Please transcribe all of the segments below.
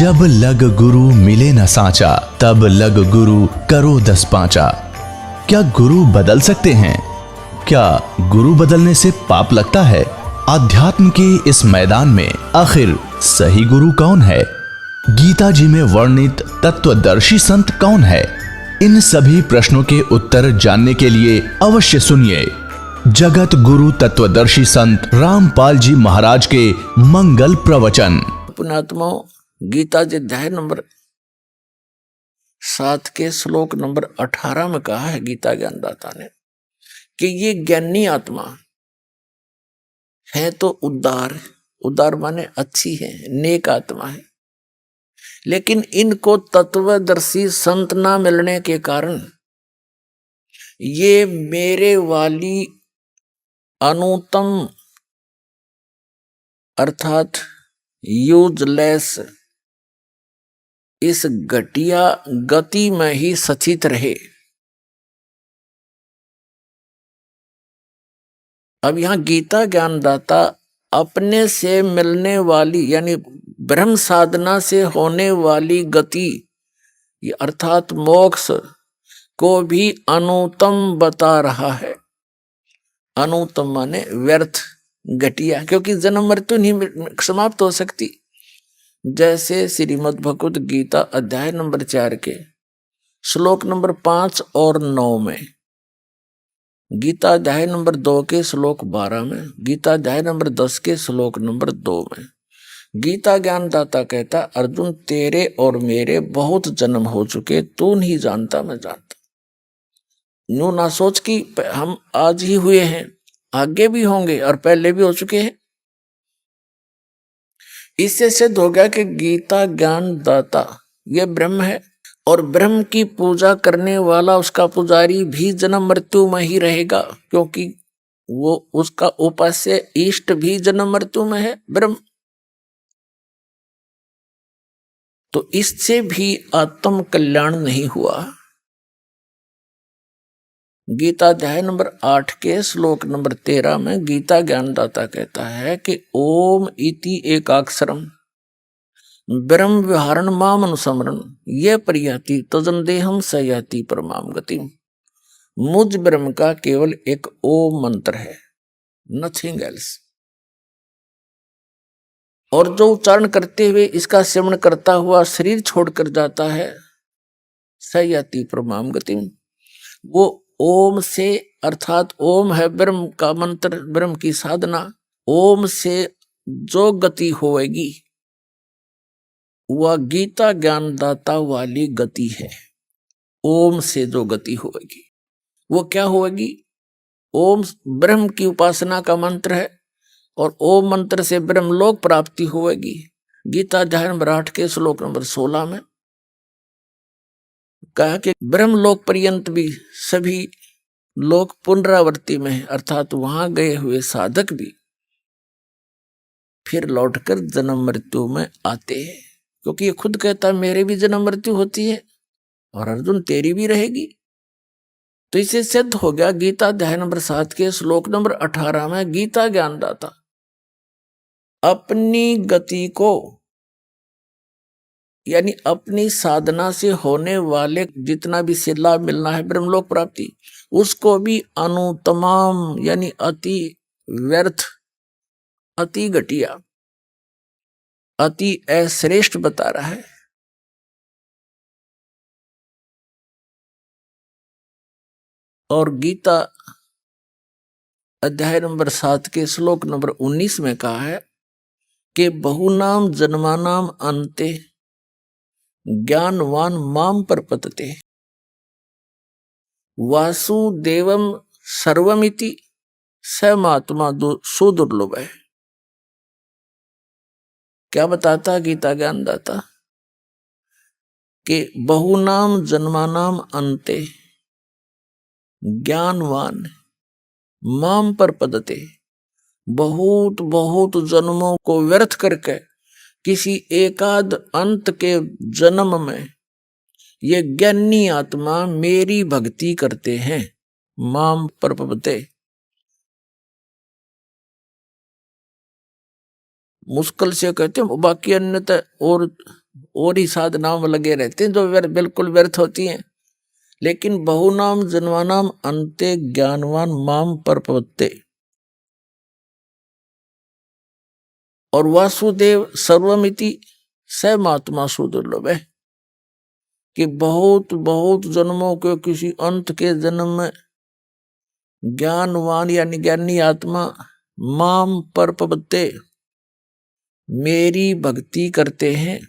जब लग गुरु मिले न साचा, तब लग गुरु करो 10 पांचा। क्या गुरु बदल सकते हैं? क्या गुरु बदलने से पाप लगता है? आध्यात्म के इस मैदान में आखिर सही गुरु कौन है? गीता जी में वर्णित तत्वदर्शी संत कौन है? इन सभी प्रश्नों के उत्तर जानने के लिए अवश्य सुनिए जगत गुरु तत्वदर्शी संत रामपाल जी महाराज के मंगल प्रवचन। पुण्यात्माओं, गीता जी अध्याय नंबर 7 के श्लोक नंबर 18 में कहा है गीता ज्ञानदाता ने कि ये ज्ञानी आत्मा है तो उदार माने अच्छी है, नेक आत्मा है, लेकिन इनको तत्वदर्शी संत ना मिलने के कारण ये मेरे वाली अनुत्तम अर्थात यूजलेस इस घटिया गति में ही सचित रहे। अब यहां गीता ज्ञानदाता अपने से मिलने वाली यानी ब्रह्म साधना से होने वाली गति अर्थात मोक्ष को भी अनुत्तम बता रहा है। अनुत्तम माने व्यर्थ, घटिया, क्योंकि जन्म मृत्यु नहीं समाप्त हो सकती। जैसे श्रीमद् भगवत गीता अध्याय नंबर 4 के श्लोक नंबर 5 और 9 में, गीता अध्याय नंबर 2 के श्लोक 12 में, गीता अध्याय नंबर 10 के श्लोक नंबर 2 में गीता ज्ञानदाता कहता, अर्जुन तेरे और मेरे बहुत जन्म हो चुके, तू नहीं जानता मैं जानता। यूं ना सोच कि हम आज ही हुए हैं, आगे भी होंगे और पहले भी हो चुके हैं। इससे सिद्ध हो गया कि गीता ज्ञानदाता ये ब्रह्म है और ब्रह्म की पूजा करने वाला उसका पुजारी भी जन्म मृत्यु में ही रहेगा, क्योंकि वो उसका उपास्य इष्ट भी जन्म मृत्यु में है ब्रह्म। तो इससे भी आत्म कल्याण नहीं हुआ। गीता अध्याय नंबर 8 के श्लोक नंबर 13 में गीता ज्ञानदाता कहता है कि ओम इति एकाक्षरम ब्रह्म विहारण माम अनुसमरण ये परियाति तजन देहम सयाति परमाम गति। मुझ ब्रह्म का केवल एक ओम मंत्र है, नथिंग एल्स, और जो उच्चारण करते हुए इसका सेवन करता हुआ शरीर छोड़कर जाता है, सयाति परमाम गति। वो ओम से अर्थात ओम है ब्रह्म का मंत्र, ब्रह्म की साधना, ओम से जो गति होएगी वह गीता ज्ञानदाता वाली गति है। ओम से जो गति होएगी वो क्या होएगी? ओम ब्रह्म की उपासना का मंत्र है और ओम मंत्र से ब्रह्मलोक प्राप्ति होएगी। गीता अध्याय नंबर 8 के श्लोक नंबर 16 में कहा कि ब्रह्मलोक पर्यंत भी सभी लोग पुनरावृत्ति में है, अर्थात वहां गए हुए साधक भी फिर लौटकर जन्म मृत्यु में आते हैं, क्योंकि ये खुद कहता है मेरे भी जन्म मृत्यु होती है और अर्जुन तेरी भी रहेगी। तो इसे सिद्ध हो गया गीता अध्याय नंबर 7 के श्लोक नंबर 18 में गीता ज्ञानदाता अपनी गति को यानी अपनी साधना से होने वाले जितना भी से लाभ मिलना है ब्रह्मलोक प्राप्ति, उसको भी अनुत्तम यानी अति व्यर्थ, अति घटिया, अति अश्रेष्ठ बता रहा है। और गीता अध्याय नंबर 7 के श्लोक नंबर 19 में कहा है कि बहुनाम जन्मानाम अन्ते ज्ञानवान माम प्रपतते वासुदेवम सर्वमिति समात्मा सुदुर्लभ है। क्या बताता गीता ज्ञानदाता कि बहुनाम जन्मानाम अन्ते ज्ञानवान माम प्रपतते, बहुत बहुत जन्मों को व्यर्थ करके किसी एकाध अंत के जन्म में ये ज्ञानी आत्मा मेरी भक्ति करते हैं। माम प्रपते, मुश्किल से कहते हैं, बाकी अन्यथा और और ही साधनाओं में लगे रहते हैं जो बिल्कुल व्यर्थ होती हैं। लेकिन बहुनाम जन्मानाम अंते ज्ञानवान माम प्रपत्ते, और वासुदेव सर्वमिति स महात्मा सुदुर्लभ है कि बहुत बहुत जन्मों के किसी अंत के जन्म में ज्ञानवान यानी ज्ञानी आत्मा माम प्रपत्ते मेरी भक्ति करते हैं।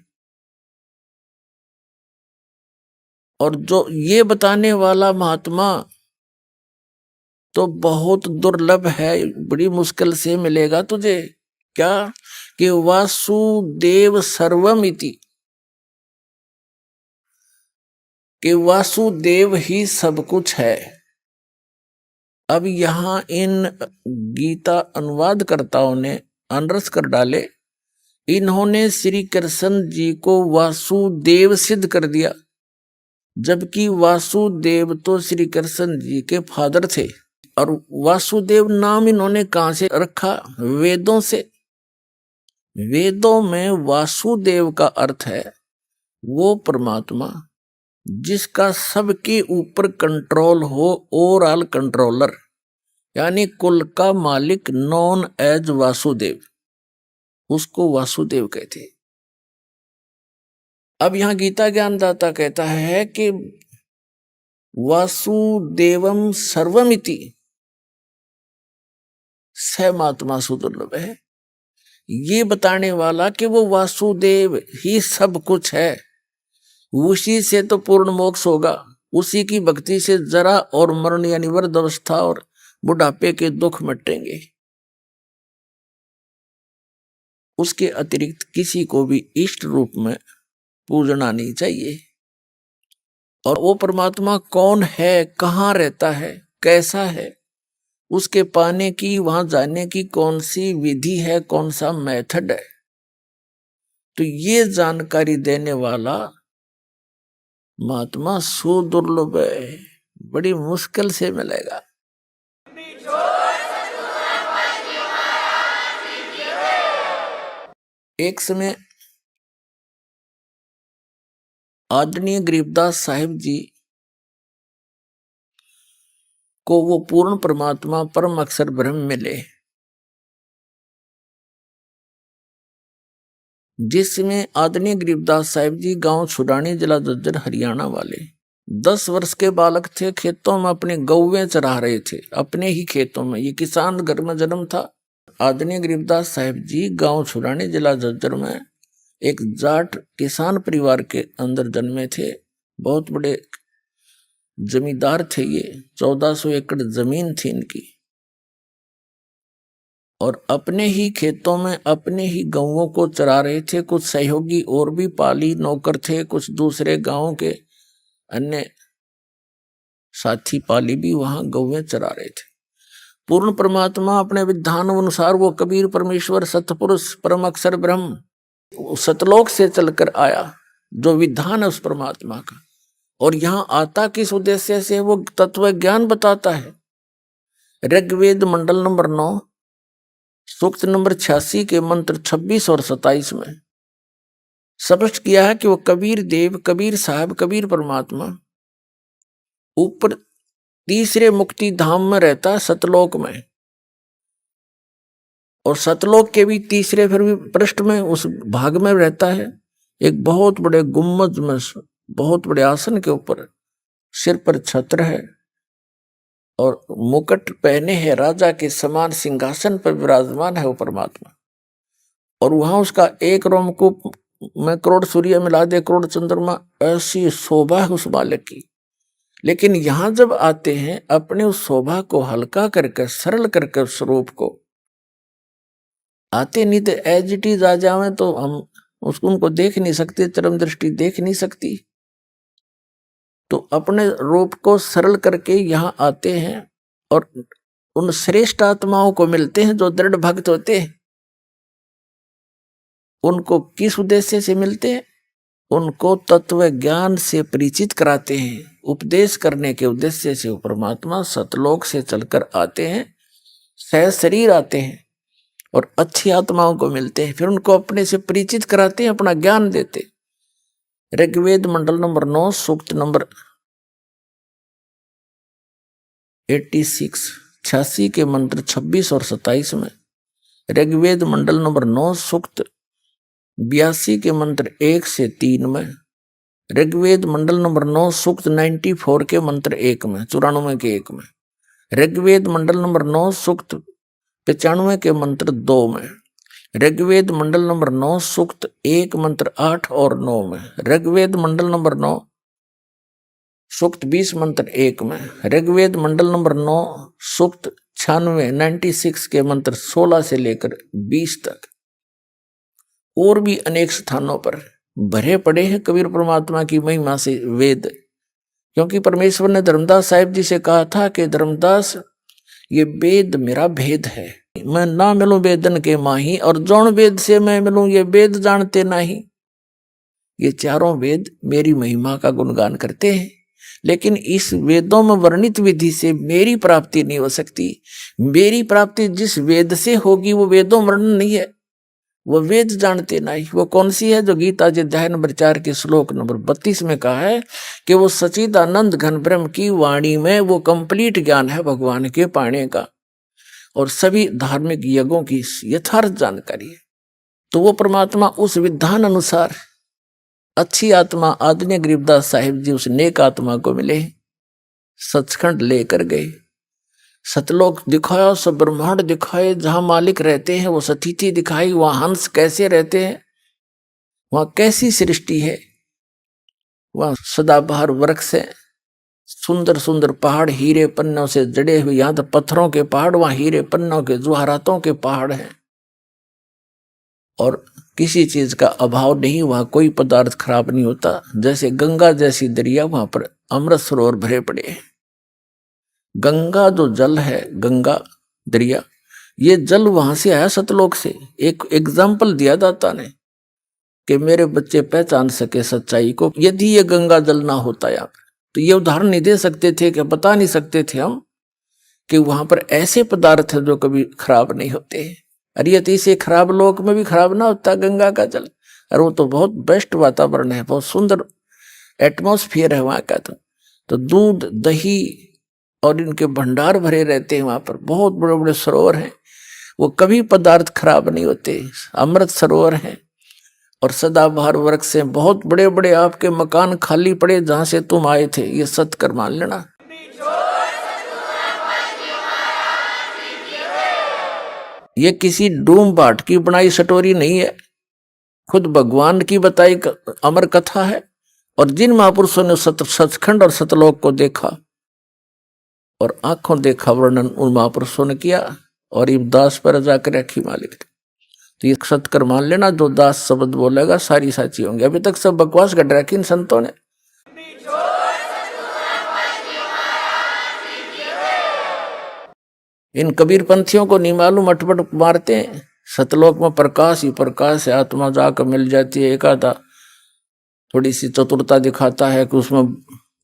और जो ये बताने वाला महात्मा तो बहुत दुर्लभ है, बड़ी मुश्किल से मिलेगा तुझे। क्या कि वासुदेव सर्वमिति, कि वासुदेव ही सब कुछ है। अब यहां इन गीता अनुवादकर्ताओं ने अनरस कर डाले, इन्होंने श्री कृष्ण जी को वासुदेव सिद्ध कर दिया, जबकि वासुदेव तो श्री कृष्ण जी के फादर थे। और वासुदेव नाम इन्होंने कहां से रखा? वेदों से। वेदों में वासुदेव का अर्थ है वो परमात्मा जिसका सबके ऊपर कंट्रोल हो, ओवरऑल कंट्रोलर, यानी कुल का मालिक, नॉन एज वासुदेव, उसको वासुदेव कहते हैं। अब यहां गीता ज्ञानदाता कहता है कि वासुदेवम सर्वमिति स महात्मा सुदुर्लभ है। ये बताने वाला कि वो वासुदेव ही सब कुछ है, उसी से तो पूर्ण मोक्ष होगा, उसी की भक्ति से जरा और मरण यानी वृद्ध अवस्था और बुढ़ापे के दुख मिटेंगे। उसके अतिरिक्त किसी को भी इष्ट रूप में पूजना नहीं चाहिए। और वो परमात्मा कौन है, कहाँ रहता है, कैसा है, उसके पाने की, वहां जाने की कौन सी विधि है, कौन सा मेथड है, तो ये जानकारी देने वाला महात्मा सुदुर्लभ है, बड़ी मुश्किल से मिलेगा। एक समय आदरणीय गरीबदास साहिब जी को वो पूर्ण परमात्मा परम अक्षर ब्रह्म मिले, जिसमें आदरणीय गरीबदास साहिब जी गांव छुड़ानी, जिला झज्जर, हरियाणा वाले 10 वर्ष के बालक थे। खेतों में अपने गौवें चरा रहे थे, अपने ही खेतों में। ये किसान घर में जन्म था। आदरणीय गरीबदास साहिब जी गांव छुड़ानी, जिला झज्जर में एक जाट किसान परिवार के अंदर जन्मे थे। बहुत बड़े जमींदार थे ये, 1400 एकड़ जमीन थी इनकी। और अपने ही खेतों में अपने ही गौओं को चरा रहे थे। कुछ सहयोगी और भी पाली नौकर थे, कुछ दूसरे गांवों के अन्य साथी पाली भी वहां गौएं चरा रहे थे। पूर्ण परमात्मा अपने विधान अनुसार वो कबीर परमेश्वर सतपुरुष परम अक्षर ब्रह्म सतलोक से चलकर आया, जो विधान है उस परमात्मा का। और यहां आता किस उद्देश्य से? वो तत्व ज्ञान बताता है। ऋग्वेद मंडल नंबर 9 सूक्त नंबर 86 के मंत्र 26 और 27 में स्पष्ट किया है कि वो कबीर देव, कबीर साहब, कबीर परमात्मा ऊपर तीसरे मुक्ति धाम में रहता है, सतलोक में। और सतलोक के भी तीसरे फिर भी पृष्ठ में, उस भाग में रहता है, एक बहुत बड़े गुम्बद में, बहुत बड़े आसन के ऊपर, सिर पर छत्र है और मुकुट पहने है, राजा के समान सिंहासन पर विराजमान है वो परमात्मा। और वहां उसका एक रोमकूप में करोड़ सूर्य मिला दे, करोड़ चंद्रमा, ऐसी शोभा है उस बालक की। लेकिन यहां जब आते हैं, अपने उस शोभा को हल्का करके, सरल करके उस स्वरूप को आते, नहीं तो एज इट इज आ जावे तो हम उसको उनको देख नहीं सकते, चरम दृष्टि देख नहीं सकती। तो अपने रूप को सरल करके यहाँ आते हैं और उन श्रेष्ठ आत्माओं को मिलते हैं जो दृढ़ भक्त होते हैं। उनको किस उद्देश्य से मिलते हैं? उनको तत्व ज्ञान से परिचित कराते हैं। उपदेश करने के उद्देश्य से वो परमात्मा सतलोक से चलकर आते हैं, सह शरीर आते हैं और अच्छी आत्माओं को मिलते हैं। फिर उनको अपने से परिचित कराते हैं, अपना ज्ञान देते। ऋग्वेद मंडल नंबर 9 सूक्त नंबर 86 के मंत्र 26 और 27 में, ऋग्वेद मंडल नंबर 9 सूक्त 82 के मंत्र 1 से 3 में, ऋग्वेद मंडल नंबर 9 सूक्त 94 के मंत्र 1 में, 94 के 1 में, ऋग्वेद मंडल नंबर 9 सूक्त 95 के मंत्र 2 में, ऋग्वेद मंडल नंबर 9 सूक्त 1 मंत्र 8 और 9 में, ऋग्वेद मंडल नंबर 9 सूक्त 20 मंत्र 1 में, ऋग्वेद मंडल नंबर 9 सूक्त 96 के मंत्र 16 से लेकर 20 तक, और भी अनेक स्थानों पर भरे पड़े हैं कबीर परमात्मा की महिमा से वेद। क्योंकि परमेश्वर ने धर्मदास साहिब जी से कहा था कि धर्मदास ये वेद मेरा भेद है, मैं ना मिलूं वेदन के माही, और जौन वेद से मैं मिलूं ये वेद जानते नहीं। ये चारों वेद मेरी महिमा का गुणगान करते हैं, लेकिन इस वेदों में वर्णित विधि से मेरी प्राप्ति नहीं हो सकती। मेरी प्राप्ति जिस वेद से होगी वो वेदों वर्णन नहीं है, वो वेद जानते नहीं। वो कौन सी है? जो गीता जी अध्याय नंबर 4 के श्लोक नंबर 32 में कहा है कि वो सच्चिदानंद घन ब्रह्म की वाणी में वो कंप्लीट ज्ञान है भगवान के पाने का, और सभी धार्मिक यज्ञों की यथार्थ जानकारी है। तो वो परमात्मा उस विधान अनुसार अच्छी आत्मा आदरणीय गरीबदास साहिब जी उस नेक आत्मा को मिले, सचखंड लेकर गए, सतलोक दिखाया, सब ब्रह्मांड दिखाए, जहां मालिक रहते हैं वो सतिथि दिखाई, वहां हंस कैसे रहते हैं, वहां कैसी सृष्टि है, वहां सदाबहार वृक्ष है, सुंदर सुंदर पहाड़ हीरे पन्नों से जड़े हुए, यहां तो पत्थरों के पहाड़, वहां हीरे पन्नों के जवाहरातों के पहाड़ हैं, और किसी चीज का अभाव नहीं, वहां कोई पदार्थ खराब नहीं होता। जैसे गंगा जैसी दरिया, वहां पर अमृत सरोवर भरे पड़े हैं। गंगा जो जल है, गंगा दरिया, ये जल वहां से आया सतलोक से। एक एग्जाम्पल दिया दाता ने कि मेरे बच्चे पहचान सके सच्चाई को, यदि ये गंगा जल ना होता यहाँ पर, तो ये उदाहरण नहीं दे सकते थे, कि बता नहीं सकते थे हम कि वहां पर ऐसे पदार्थ है जो कभी खराब नहीं होते। अरे यदि से खराब लोक में भी खराब ना होता गंगा का जल, और वो तो बहुत बेस्ट वातावरण है, बहुत सुंदर एटमॉस्फेयर है वहां का। तो दूध दही और इनके भंडार भरे रहते हैं, वहां पर बहुत बड़े बड़े सरोवर हैं, वो कभी पदार्थ खराब नहीं होते, अमृत सरोवर हैं, और सदाबहार वृक्ष से बहुत बड़े बड़े आपके मकान खाली पड़े जहां से तुम आए थे, ये सत्य कर मान लेना। ये किसी डूम बाट की बनाई स्टोरी नहीं है, खुद भगवान की बताई अमर कथा है। और जिन महापुरुषों ने सचखंड और सतलोक को देखा और आंखों देखा वर्णन उन महापुरुषों ने किया, और ये दास पर जाकर रखी मालिक। तो ये सत्य कर मान लेना, जो दास शब्द बोलेगा सारी साची होंगे। अभी तक सब बकवास कर रखी इन संतों ने। इन कबीर पंथियों को नहीं मालूम, अटपट मारते हैं। सतलोक में प्रकाश ही प्रकाश है, आत्मा जाकर मिल जाती है। एक आधा थोड़ी सी चतुरता दिखाता है कि उसमें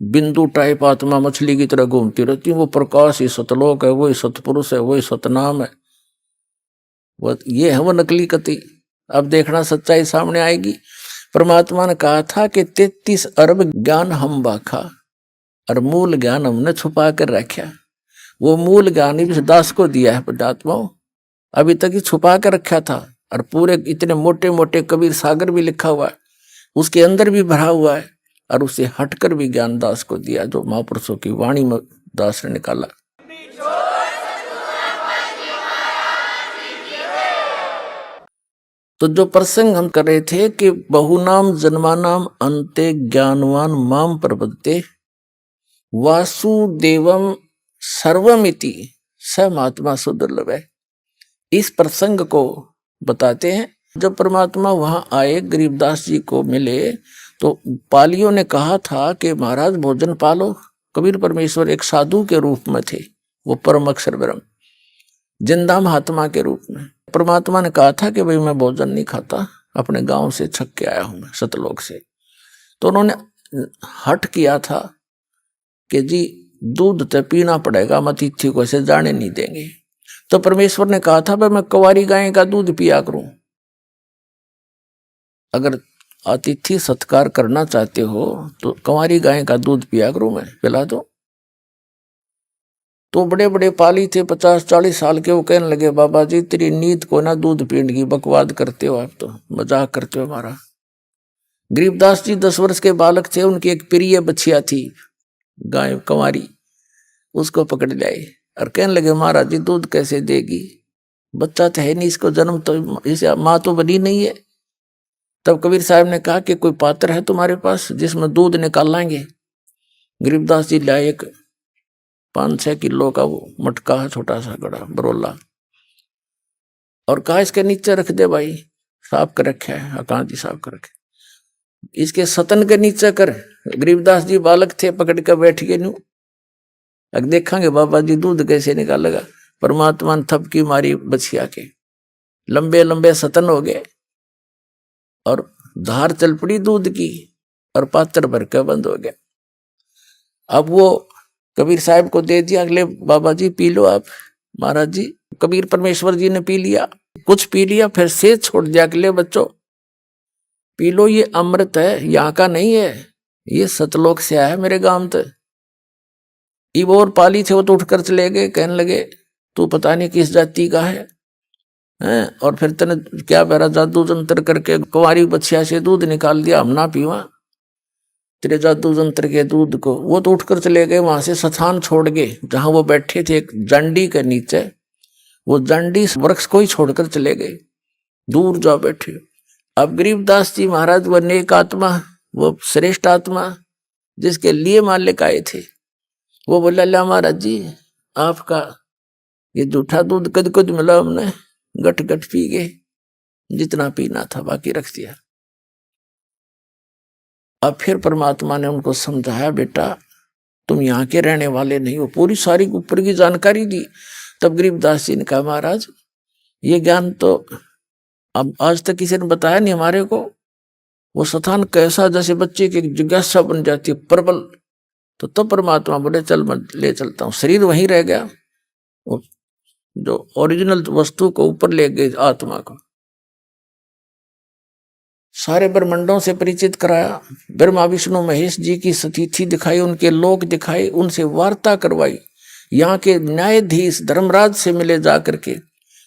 बिंदु टाइप आत्मा मछली की तरह घूमती रहती है, वो प्रकाश ही सतलोक है, वही सतपुरुष है, वही सतनाम है। वो ये है वो नकली कति। अब देखना सच्चाई सामने आएगी। परमात्मा ने कहा था कि 33 अरब ज्ञान हम बाखा, और मूल ज्ञान हमने छुपा कर रखा। वो मूल ज्ञान इस दास को दिया है परमात्मा, अभी तक ही छुपा कर रखा था। और पूरे इतने मोटे मोटे कबीर सागर भी लिखा हुआ है, उसके अंदर भी भरा हुआ है, और उसे हटकर भी ज्ञान दास को दिया, जो महापुरुषों की वाणी में दास ने निकाला। तो जो प्रसंग हम कर रहे थे कि बहुनाम जन्मानाम अंते ज्ञानवान माम प्रपद्यते वासुदेवम सर्वमिति स महात्मा सुदुर्लभ है। इस प्रसंग को बताते हैं। जब परमात्मा वहां आए, गरीबदास जी को मिले, तो पालियों ने कहा था कि महाराज भोजन पालो। कबीर परमेश्वर एक साधु के रूप में थे, वो परम अक्षर ब्रह्म जिंदा महात्मा के रूप में। परमात्मा ने कहा था कि भाई मैं भोजन नहीं खाता, अपने गांव से छक के आया हूं मैं सतलोक से। तो उन्होंने हट किया था कि जी दूध तो पीना पड़ेगा, मैं अतिथि को ऐसे जाने नहीं देंगे। तो परमेश्वर ने कहा था भाई मैं कुंवारी गाय का दूध पिया करूं, अगर अतिथि सत्कार करना चाहते हो तो कंवारी गाय का दूध पिया करूं मैं, पिला दो। तो बड़े बड़े पाली थे 50-40 साल के, वो कहने लगे बाबा जी तेरी नींद को ना दूध पीने की बकवाद करते हो, आप तो मजाक करते हो हमारा। गरीबदास जी 10 वर्ष के बालक थे, उनकी एक प्रिय बछिया थी गाय कंवारी, उसको पकड़ लाए और कहने लगे महाराज जी दूध कैसे देगी, बच्चा तो है नहीं, इसको जन्म तो इसे माँ तो बनी नहीं है। तब कबीर साहब ने कहा कि कोई पात्र है तुम्हारे पास जिसमें दूध निकाल लाएंगे। गरीबदास जी लाए एक 5-6 किलो का वो मटका है, छोटा सा गड़ा बरोला, और कहा इसके नीचे रख दे भाई, साफ कर रखे है, हाँ जी साफ कर रखे, इसके सतन के नीचे कर। गरीबदास जी बालक थे, पकड़ कर बैठ गए न्यू, अब देखेंगे बाबा जी दूध कैसे निकालेगा। परमात्मा ने थपकी मारी बछिया के, लंबे लंबे सतन हो गए और धार चल पड़ी दूध की, और पात्र भर के बंद हो गया। अब वो कबीर साहब को दे दिया, अगले बाबा जी पी लो आप। महाराज जी कबीर परमेश्वर जी ने पी लिया, कुछ पी लिया, फिर से छोड़ दिया, अगले बच्चों पी लो, ये अमृत है, यहाँ का नहीं है, ये सतलोक से आया है मेरे गांव तक। इब और पाली थे, वो तो उठकर चले गए, कहने लगे तू पता नहीं किस जाति का है, और फिर तने क्या बेरा जादू जंत्र करके कुंवारी बछिया से दूध निकाल दिया, हम ना पीवा तेरे जादू जंत्र के दूध को। वो तो उठकर चले गए, वहां से स्थान छोड़ गए जहां वो बैठे थे, एक जंडी के नीचे, वो जंडी वृक्ष को ही छोड़कर चले गए, दूर जा बैठे। अब गरीबदास जी महाराज वो नेक आत्मा, वो श्रेष्ठ आत्मा जिसके लिए मालिक आए थे, वो बोला ला महाराज जी आपका ये जूठा दूध कद कद मिला, हमने गट गट पी गए, जितना पीना था बाकी रख दिया। अब फिर परमात्मा ने उनको समझाया बेटा तुम यहाँ के रहने वाले नहीं हो, पूरी सारी ऊपर की जानकारी दी। तब गरीबदास जी ने कहा महाराज ये ज्ञान तो अब आज तक किसी ने बताया नहीं हमारे को। वो स्थान कैसा, जैसे बच्चे की जिज्ञासा बन जाती है प्रबल। तो तब परमात्मा बोले चल मैं ले चलता हूँ। शरीर वहीं रह गया, जो ओरिजिनल वस्तु को ऊपर ले गए आत्मा को। सारे ब्रह्मंडों से परिचित कराया, ब्रह्मा विष्णु महेश जी की स्थिति दिखाई, उनके लोक दिखाए, उनसे वार्ता करवाई। यहाँ के न्यायाधीश धर्मराज से मिले जाकर के,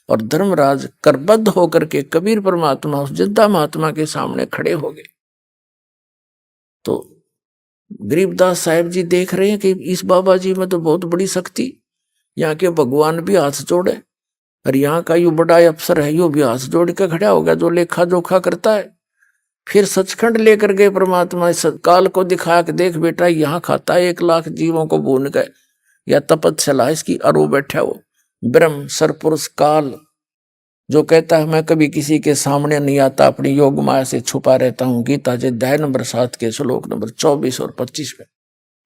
और धर्मराज करबद्ध होकर के कबीर परमात्मा उस जिंदा महात्मा के सामने खड़े हो गए। तो गरीबदास साहिब जी देख रहे हैं कि इस बाबा जी में तो बहुत बड़ी शक्ति, यहाँ के भगवान भी हाथ जोड़े, और यहाँ का यू बड़ा अफसर है यो भी हाथ जोड़ के खड़ा हो गया, जो लेखा जोखा करता है। फिर सचखंड लेकर गए परमात्मा, इस काल को दिखाया कि देख बेटा यहाँ खाता है 1 लाख जीवों को भून गए, या तपस्या इसकी, और वो बैठा वो ब्रह्म सरपुरुष काल जो कहता है मैं कभी किसी के सामने नहीं आता, अपनी योग माया से छुपा रहता हूँ। गीता जी अध्याय नंबर 7 के श्लोक नंबर 24 और 25 में।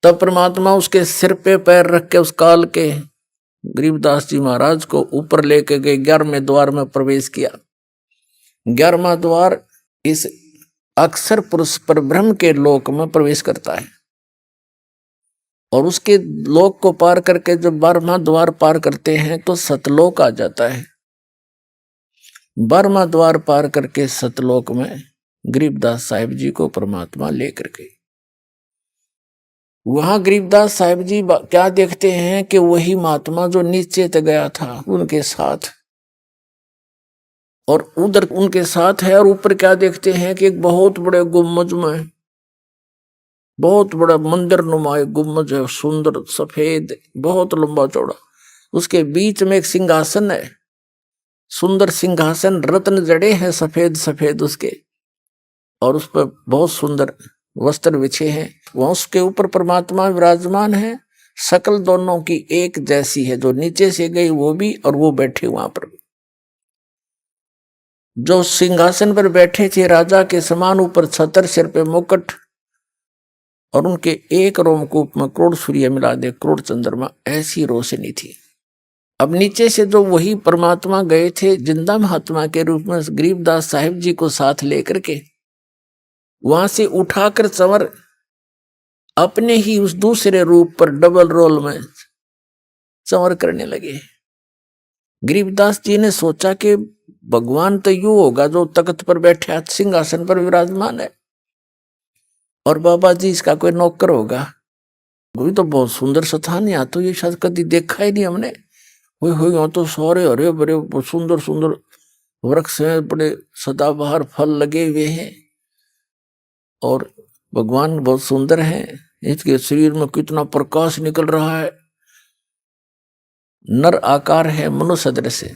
तब परमात्मा उसके सिर पे पैर रख के उस काल के गरीबदास जी महाराज को ऊपर लेके गए, 11वें द्वार में प्रवेश किया। 11वां द्वार इस अक्षर पुरुष पर ब्रह्म के लोक में प्रवेश करता है, और उसके लोक को पार करके जब 12वां द्वार पार करते हैं तो सतलोक आ जाता है। 12वां द्वार पार करके सतलोक में गरीबदास साहिब जी को परमात्मा लेकर गए। वहां गरीबदास साहिब जी क्या देखते हैं कि वही महात्मा जो नीचे तक गया था उनके साथ, और उधर उनके साथ है, और ऊपर क्या देखते हैं कि एक बहुत बड़े गुम्बज में, बहुत बड़ा मंदिर नुमा गुम्बज है, सुंदर सफेद बहुत लंबा चौड़ा, उसके बीच में एक सिंहासन है, सुंदर सिंहासन, रत्न जड़े हैं सफेद सफेद उसके, और उस पर बहुत सुंदर वस्त्र बिछे हैं। वहां उसके ऊपर परमात्मा विराजमान है, शकल दोनों की एक जैसी है, जो नीचे से गई वो भी और वो बैठे वहां पर। जो सिंहासन पर बैठे थे राजा के समान, ऊपर छतर, सिर पे मुकुट, और उनके एक रोमकूप में करोड़ सूर्य मिला दे करोड़ चंद्रमा, ऐसी रोशनी थी। अब नीचे से जो वही परमात्मा गए थे जिंदा महात्मा के रूप में गरीबदास साहिब जी को साथ लेकर के, वहां से उठाकर चंवर अपने ही उस दूसरे रूप पर डबल रोल में चंवर करने लगे। गरीबदास जी ने सोचा कि भगवान तो यूं होगा जो तख्त पर बैठे सिंहासन पर विराजमान है, और बाबा जी इसका कोई नौकर होगा। कोई तो बहुत सुंदर स्थान, यहाँ तो ये शायद कभी देखा ही नहीं हमने। हुई यहाँ तो सारे हरे भरे सुंदर सुंदर वृक्ष हैं, बड़े सदाबहार फल लगे हुए हैं, और भगवान बहुत सुंदर हैं। इसके शरीर में कितना प्रकाश निकल रहा है, नर आकार है, मनुष्य सदृश है।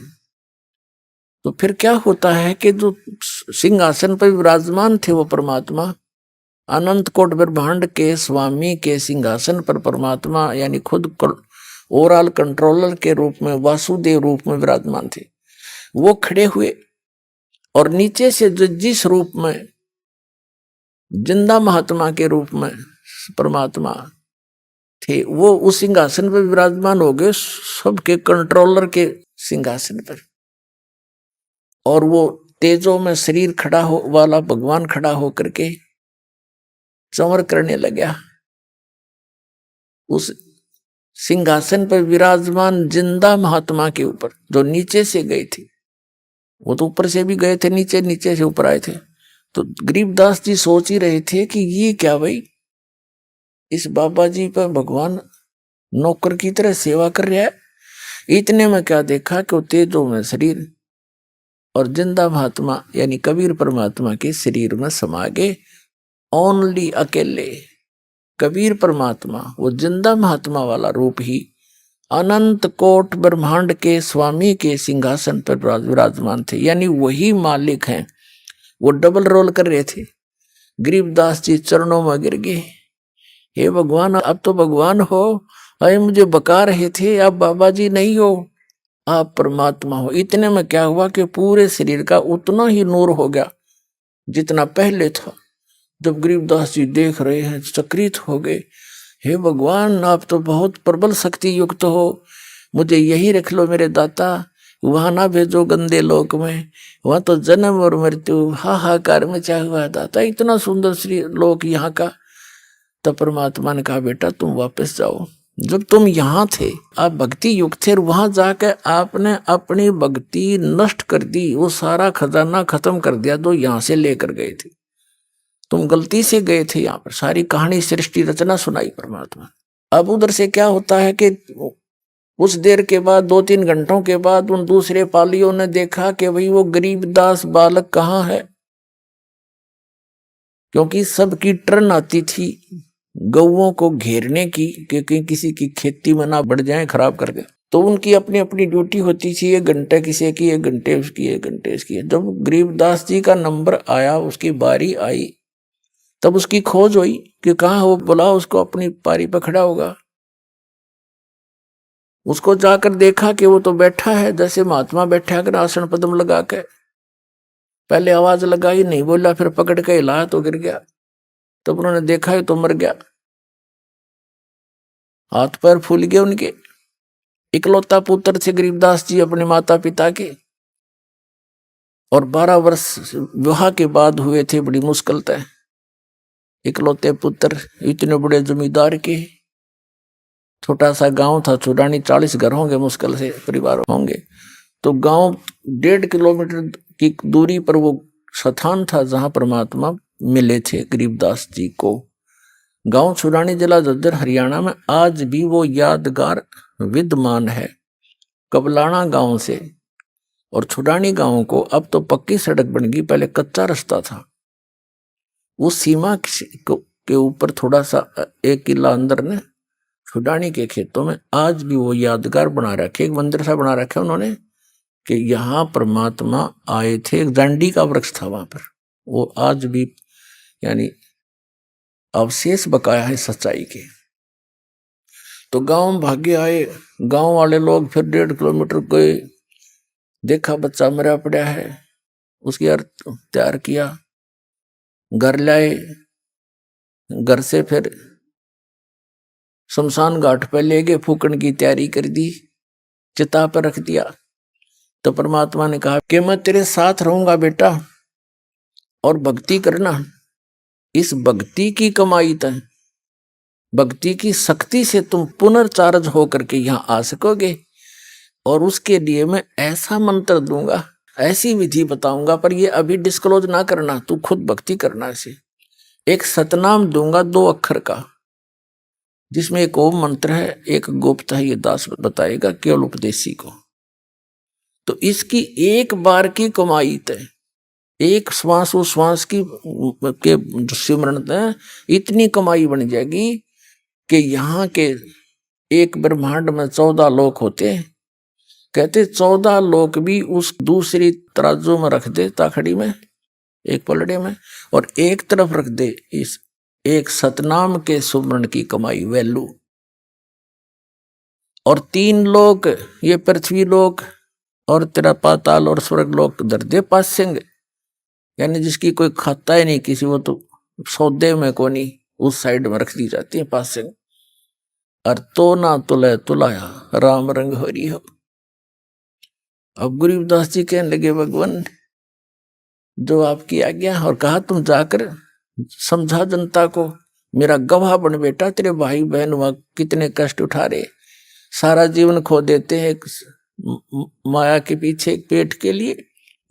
तो फिर क्या होता है कि जो सिंहासन पर विराजमान थे वो परमात्मा, अनंत कोट ब्रह्मांड के स्वामी के सिंहासन पर परमात्मा यानी खुद ओवरऑल कंट्रोलर के रूप में, वासुदेव रूप में विराजमान थे। वो खड़े हुए और नीचे से जिस रूप में जिंदा महात्मा के रूप में परमात्मा थे, वो उस सिंहासन पर विराजमान हो गए, सबके कंट्रोलर के सिंहासन पर। और वो तेजों में शरीर खड़ा हो वाला भगवान खड़ा होकर के चंवर करने लगा। उस सिंहासन पर विराजमान जिंदा महात्मा के ऊपर, जो नीचे से गए थे, वो तो ऊपर से भी गए थे, नीचे नीचे से ऊपर आए थे। तो गरीबदास जी सोच ही रहे थे कि ये क्या भाई, इस बाबा जी पर भगवान नौकर की तरह सेवा कर रहा है। इतने में क्या देखा कि वो तेजों में शरीर और जिंदा महात्मा यानी कबीर परमात्मा के शरीर में समा गए। ओनली अकेले कबीर परमात्मा, वो जिंदा महात्मा वाला रूप ही अनंत कोट ब्रह्मांड के स्वामी के सिंहासन पर विराजमान थे, यानी वही मालिक हैं। वो डबल रोल कर रहे थे। गरीबदास जी चरणों में गिर गए, हे भगवान अब तो भगवान हो, अरे मुझे बका रहे थे, आप बाबा जी नहीं हो, आप परमात्मा हो। इतने में क्या हुआ कि पूरे शरीर का उतना ही नूर हो गया जितना पहले था। जब गरीबदास जी देख रहे हैं चकित हो गए, हे भगवान आप तो बहुत प्रबल शक्ति युक्त हो, मुझे यही रख लो मेरे दाता, वहां ना भेजो गंदे लोक में, वहां तो जन्म और मृत्यु हाहाकार में चाहे हुआ दाता, इतना सुंदर श्री लोक यहाँ का। तब परमात्मा ने कहा बेटा तुम वापस जाओ, जब तुम यहाँ थे आप भक्ति युक्त थे, वहां जाकर आपने अपनी भक्ति नष्ट कर दी, वो सारा खजाना खत्म कर दिया जो यहाँ से लेकर गए थे। तुम गलती से गए थे, यहाँ पर सारी कहानी सृष्टि रचना सुनाई परमात्मा। अब उधर से क्या होता है कि उस देर के बाद 2-3 घंटों के बाद उन दूसरे पालियों ने देखा कि भाई वो गरीबदास बालक कहाँ है, क्योंकि सबकी टर्न आती थी गौओं को घेरने की, क्योंकि किसी की खेती में ना बढ़ जाए, खराब कर दे। तो उनकी अपनी अपनी ड्यूटी होती थी, 1 घंटे किसी की, 1 घंटे उसकी, 1 घंटे उसकी। जब गरीबदास जी का नंबर आया, उसकी बारी आई, तब उसकी खोज हुई कि कहाँ वो, बुला उसको, अपनी पारी पर खड़ा होगा। उसको जाकर देखा कि वो तो बैठा है जैसे महात्मा बैठा है, आसन पद्म लगा के। पहले आवाज लगाई, नहीं बोला, फिर पकड़ के हिलाया तो गिर गया। तब उन्होंने देखा है तो मर गया, हाथ पैर फूल गए उनके। इकलौता पुत्र थे गरीबदास जी अपने माता पिता के, और 12 वर्ष विवाह के बाद हुए थे, बड़ी मुश्किल तय। इकलौते पुत्र इतने बड़े जमींदार के, छोटा सा गांव था छुड़ानी, 40 घर होंगे, मुश्किल से परिवार होंगे। तो गांव 1.5 किलोमीटर की दूरी पर वो स्थान था जहां परमात्मा मिले थे गरीबदास जी को। गांव छुड़ानी जिला झज्जर हरियाणा में आज भी वो यादगार विद्यमान है। कबलाना गांव से और छुड़ानी गांव को अब तो पक्की सड़क बन गई, पहले कच्चा रास्ता था। उस सीमा के ऊपर थोड़ा सा 1 किला अंदर ने छुड़ानी के खेतों में आज भी वो यादगार बना रखे, एक मंदिर सा बना रखा उन्होंने कि यहाँ परमात्मा आए थे। एक जांडी का वृक्ष था वहां पर, वो आज भी यानी अवशेष बकाया है सच्चाई के। तो गांव भागे आए, गांव वाले लोग फिर 1.5 किलोमीटर गए, देखा बच्चा मरा पड़ा है, उसकी अर्थ तैयार किया, घर लाए, घर से फिर शमशान घाट पर ले गए, फूकन की तैयारी कर दी, चिता पर रख दिया। तो परमात्मा ने कहा कि मैं तेरे साथ रहूंगा बेटा, और भक्ति करना, इस भक्ति की कमाई तय, भक्ति की शक्ति से तुम पुनर्चार्ज होकर के यहाँ आ सकोगे, और उसके लिए मैं ऐसा मंत्र दूंगा ऐसी विधि बताऊंगा, पर ये अभी डिस्क्लोज ना करना, तू खुद भक्ति करना इसे। एक सतनाम दूंगा 2 अक्षर का, जिसमें एक ओम मंत्र है, एक गुप्त है, ये दास बताएगा केवल उपदेशी को। तो इसकी एक बार की कमाई तय, एक श्वास उश्वास की के सिमरण तय इतनी कमाई बन जाएगी कि यहाँ के एक ब्रह्मांड में 14 लोक होते हैं। कहते 14 लोक भी उस दूसरी तराजू में रख दे, ताखड़ी में, एक पलड़े में, और एक तरफ रख दे इस एक सतनाम के सुमरण की कमाई वैल्यू। और 3 लोक, ये पृथ्वी लोक और तेरा पाताल और स्वर्ग लोक धर दे पासेंगे, यानी जिसकी कोई खाता ही नहीं किसी, वो तो सौदे में को नहीं, उस साइड में रख दी जाती है पासेंगे। और तो ना तुले तुलाया राम रंग हरी हो। अब गरीबदास जी कहने लगे भगवान जो आपकी आज्ञा, और कहा तुम जाकर समझा जनता को, मेरा गवाह बन बेटा, तेरे भाई बहन वहां कितने कष्ट उठा रहे, सारा जीवन खो देते हैं माया के पीछे, पेट के लिए,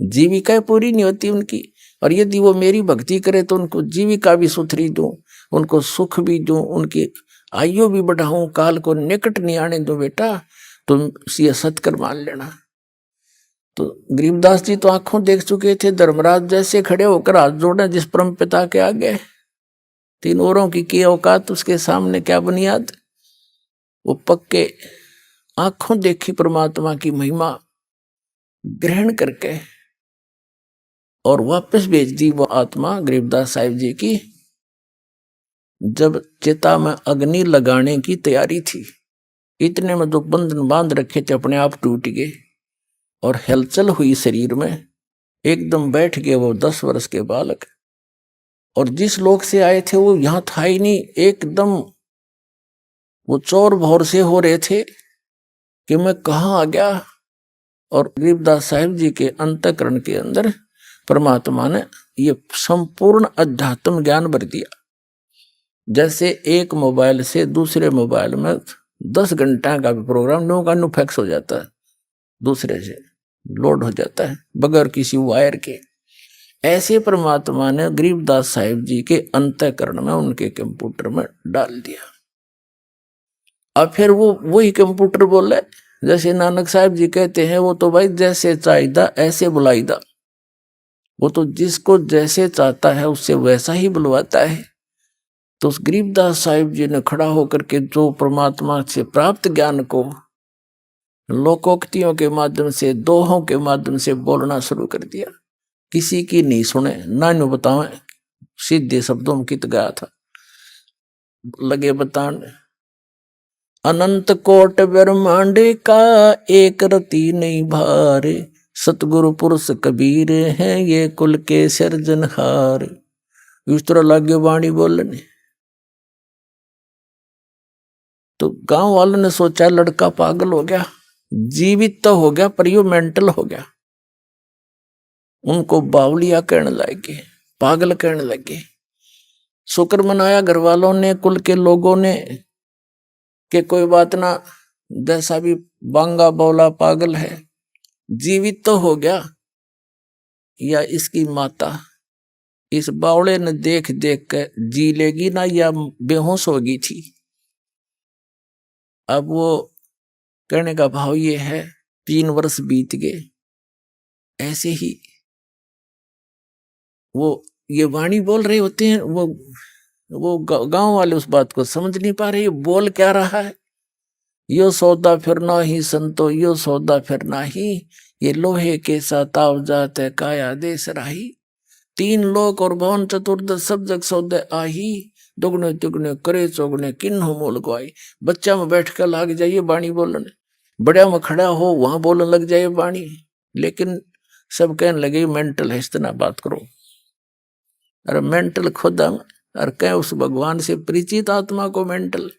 जीविका पूरी नहीं होती उनकी। और यदि वो मेरी भक्ति करे तो उनको जीविका भी सुथरी दूं, उनको सुख भी दूं, उनकी आयु भी बढ़ाऊं, काल को निकट नहीं आने दूं बेटा, तुम ये सत्कर मान लेना। तो गरीबदास जी तो आंखों देख चुके थे, धर्मराज जैसे खड़े होकर हाथ जोड़े जिस परम पिता के आगे, 3 औरों की औकात उसके सामने क्या बुनियाद। वो पक्के आंखों देखी परमात्मा की महिमा ग्रहण करके और वापस भेज दी वो आत्मा गरीबदास साहिब जी की। जब चिता में अग्नि लगाने की तैयारी थी, इतने में जो बंधन बांध रखे थे अपने आप टूट गए और हलचल हुई शरीर में, एकदम बैठ गए वो 10 वर्ष के बालक। और जिस लोक से आए थे वो यहां था ही नहीं, एकदम वो चौर भौर से हो रहे थे कि मैं कहाँ आ गया। और गरीबदास साहिब जी के अंतःकरण के अंदर परमात्मा ने ये संपूर्ण अध्यात्म ज्ञान भर दिया। जैसे एक मोबाइल से दूसरे मोबाइल में 10 घंटा का भी प्रोग्राम नो का नो फैक्स हो जाता है, दूसरे से लोड हो जाता है बगैर किसी वायर के। ऐसे परमात्मा ने गरीबदास साहिब जी के अंतःकरण में उनके कंप्यूटर में डाल दिया। अब फिर वो वही कंप्यूटर बोले, जैसे नानक साहब जी कहते हैं, वो तो भाई जैसे चाहिदा ऐसे बुलाईदा, वो तो जिसको जैसे चाहता है उससे वैसा ही बुलवाता है। तो उस गरीबदास साहिब जी ने खड़ा होकर के जो परमात्मा से प्राप्त ज्ञान को लोकोक्तियों के माध्यम से, दोहों के माध्यम से बोलना शुरू कर दिया। किसी की नहीं सुने, ना नु बतावे, सीधे शब्दों में कित गया था, लगे बतान। अनंत कोट ब्रह्मांड का एक रति नहीं भारे, सतगुरु पुरुष कबीर हैं ये कुल के सिरजनहार। इस तरह लागे वाणी बोलने। तो गांव वालों ने सोचा लड़का पागल हो गया, जीवित तो हो गया पर यू मेंटल हो गया। उनको बावलिया कहने लगे, पागल कहने लगे। शुक्र मनाया घर वालों ने, कुल के लोगों ने, कि कोई बात ना, जैसा भी बांगा बौला पागल है, जीवित तो हो गया। या इसकी माता इस बावड़े ने देख देख कर जी लेगी ना, या बेहोश होगी थी। अब वो कहने का भाव ये है, 3 वर्ष बीत गए, ऐसे ही वो ये वाणी बोल रहे होते हैं। वो गांव वाले उस बात को समझ नहीं पा रहे, बोल क्या रहा है। यो सौदा फिरना ही संतो, यो सौदा फिरना ही, ये लोहे के साथ आव जात है काया देश राही। 3 लोक और भवन चतुर्दश सब जग सौदे आही, दुगने दुगने करे चौगने किन्हों मोल गवाई। बच्चा में बैठ कर लाग जाइए बाणी बोलने, बड़ा में खड़ा हो वहां बोलने लग जाए बाणी। लेकिन सब कहने लगे मेंटल है, इतना बात करो। अरे मेंटल खुद हम, और कह उस भगवान से परिचित आत्मा को मेंटल।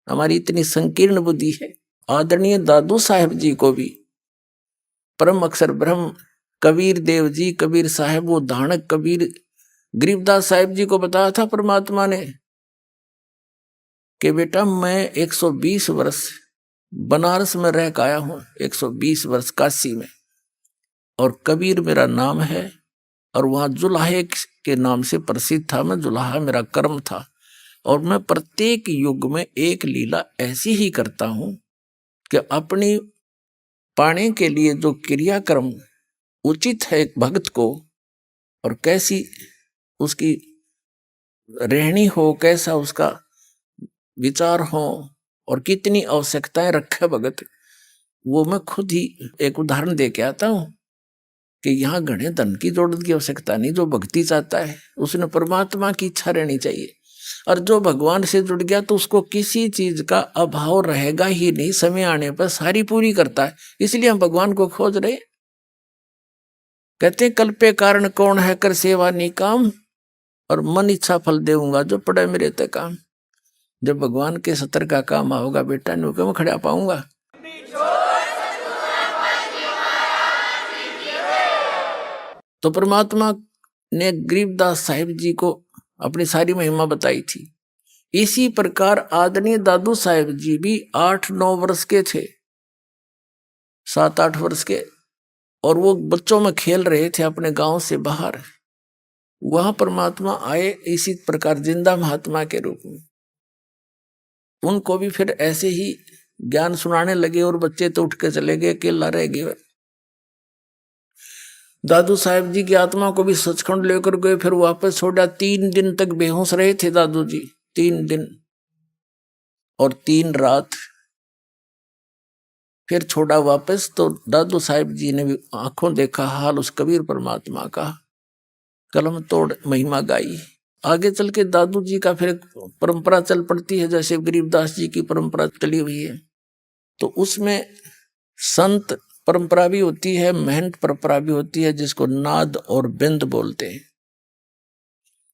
हमारी इतनी संकीर्ण बुद्धि है। आदरणीय दादू साहेब जी को भी परम अक्षर ब्रह्म कबीर देव जी, कबीर साहेब, वो धानक कबीर गरीबदास साहिब जी को बताया था परमात्मा ने कि बेटा मैं 120 वर्ष बनारस में रह के आया हूं, 120 वर्ष काशी में, और कबीर मेरा नाम है, और वहां जुलाहे के नाम से प्रसिद्ध था। मैं जुलाहा मेरा कर्म था, और मैं प्रत्येक युग में एक लीला ऐसी ही करता हूं कि अपनी पाने के लिए जो क्रियाक्रम उचित है एक भक्त को, और कैसी उसकी रहनी हो, कैसा उसका विचार हो, और कितनी आवश्यकताएं रखे भगत, वो मैं खुद ही एक उदाहरण दे के आता हूं कि यहाँ घने धन की जरूरत की आवश्यकता नहीं। जो भक्ति चाहता है उसने परमात्मा की इच्छा रहनी चाहिए, और जो भगवान से जुड़ गया तो उसको किसी चीज का अभाव रहेगा ही नहीं। समय आने पर सारी पूरी करता है, इसलिए हम भगवान को खोज रहे। कहते कल्पे कारण कौन है, कर सेवा निकाम, और मन इच्छा फल देऊंगा जो पड़े मेरे ते काम। जब भगवान के सतर का काम होगा बेटा, नु मैं खड़ा पाऊंगा। तो परमात्मा ने गरीबदास साहिब जी को अपनी सारी महिमा बताई थी। इसी प्रकार आदरणीय दादू साहिब जी भी 8-9 वर्ष के थे, 7-8 वर्ष के, और वो बच्चों में खेल रहे थे अपने गांव से बाहर। वहां परमात्मा आए इसी प्रकार जिंदा महात्मा के रूप में। उनको भी फिर ऐसे ही ज्ञान सुनाने लगे, और बच्चे तो उठ के चले गए, अकेला रह गए। दादू साहिब जी की आत्मा को भी सचखंड लेकर गए, फिर वापस छोड़ा। 3 दिन तक बेहोश रहे थे दादू जी, 3 दिन और 3 रात, फिर छोड़ा वापस। तो दादू साहिब जी ने भी आंखों देखा हाल उस कबीर परमात्मा का, कलम तोड़ महिमा गाई। आगे चल के दादू जी का फिर परंपरा चल पड़ती है, जैसे गरीबदास जी की परंपरा चली हुई है। तो उसमें संत परंपरा भी होती है, महंत परंपरा भी होती है, जिसको नाद और बिंद बोलते हैं।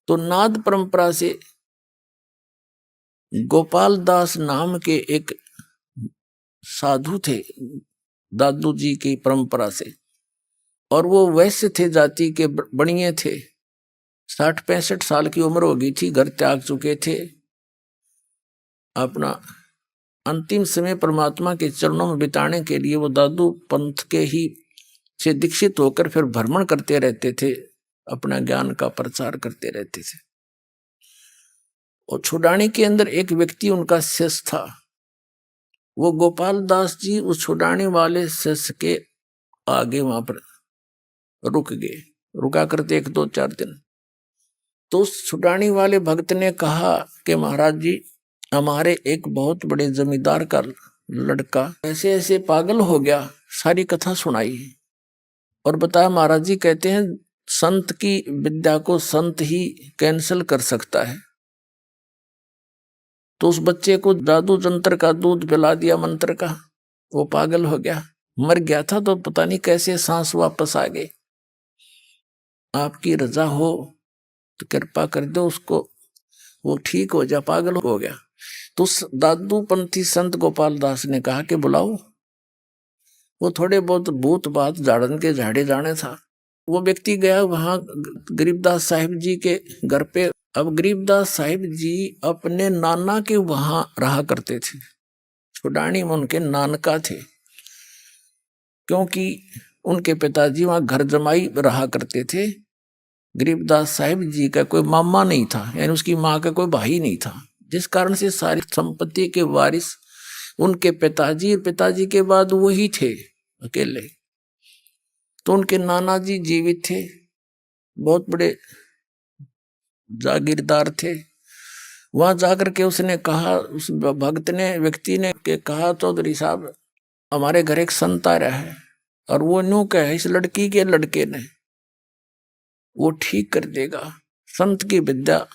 तो नाद परंपरा से गोपाल दास नाम के एक साधु थे दादू जी की परंपरा से, और वो वैश्य थे, जाति के बणिये थे। 60-65 साल की उम्र हो गई थी, घर त्याग चुके थे। अपना अंतिम समय परमात्मा के चरणों में बिताने के लिए वो दादू पंथ के ही से दीक्षित होकर फिर भ्रमण करते रहते थे, अपना ज्ञान का प्रचार करते रहते थे। और छुड़ानी के अंदर एक व्यक्ति उनका शिष्य था। वो गोपाल दास जी उस छुड़ाने वाले शिष्य के आगे वहां पर रुक गए, रुका करते 1-2-4 दिन। तो उस छुड़ाने वाले भक्त ने कहा कि महाराज जी, हमारे एक बहुत बड़े जमींदार का लड़का ऐसे ऐसे पागल हो गया। सारी कथा सुनाई और बताया महाराज जी कहते हैं संत की विद्या को संत ही कैंसिल कर सकता है। तो उस बच्चे को जादू जंत्र का दूध पिला दिया, मंत्र का, वो पागल हो गया। मर गया था तो पता नहीं कैसे सांस वापस आ गए। आपकी रजा हो तो कृपा कर दो उसको, वो ठीक हो जा, पागल हो गया। तो दादू पंथी संत गोपाल दास ने कहा कि बुलाओ। वो थोड़े बहुत भूत बात झाड़न के झाड़े जाने था। वो व्यक्ति गया वहां गरीबदास साहिब जी के घर पे। अब गरीबदास साहिब जी अपने नाना के वहां रहा करते थे, छुड़ानी में उनके नानका थे, क्योंकि उनके पिताजी वहां घर जमाई रहा करते थे। गरीबदास साहिब जी का कोई मामा नहीं था, यानी उसकी माँ का कोई भाई नहीं था, जिस कारण से सारी संपत्ति के वारिस उनके पिताजी, पिताजी के बाद वही थे अकेले। तो उनके नाना जी जीवित थे, बहुत बड़े जागीरदार थे। वहां जाकर के उसने कहा, उस भक्त ने, व्यक्ति ने कहा, चौधरी साहब हमारे घर एक संत आ रहा है, और वो न्यू कहे इस लड़की के लड़के ने, वो ठीक कर देगा। संत की विद्या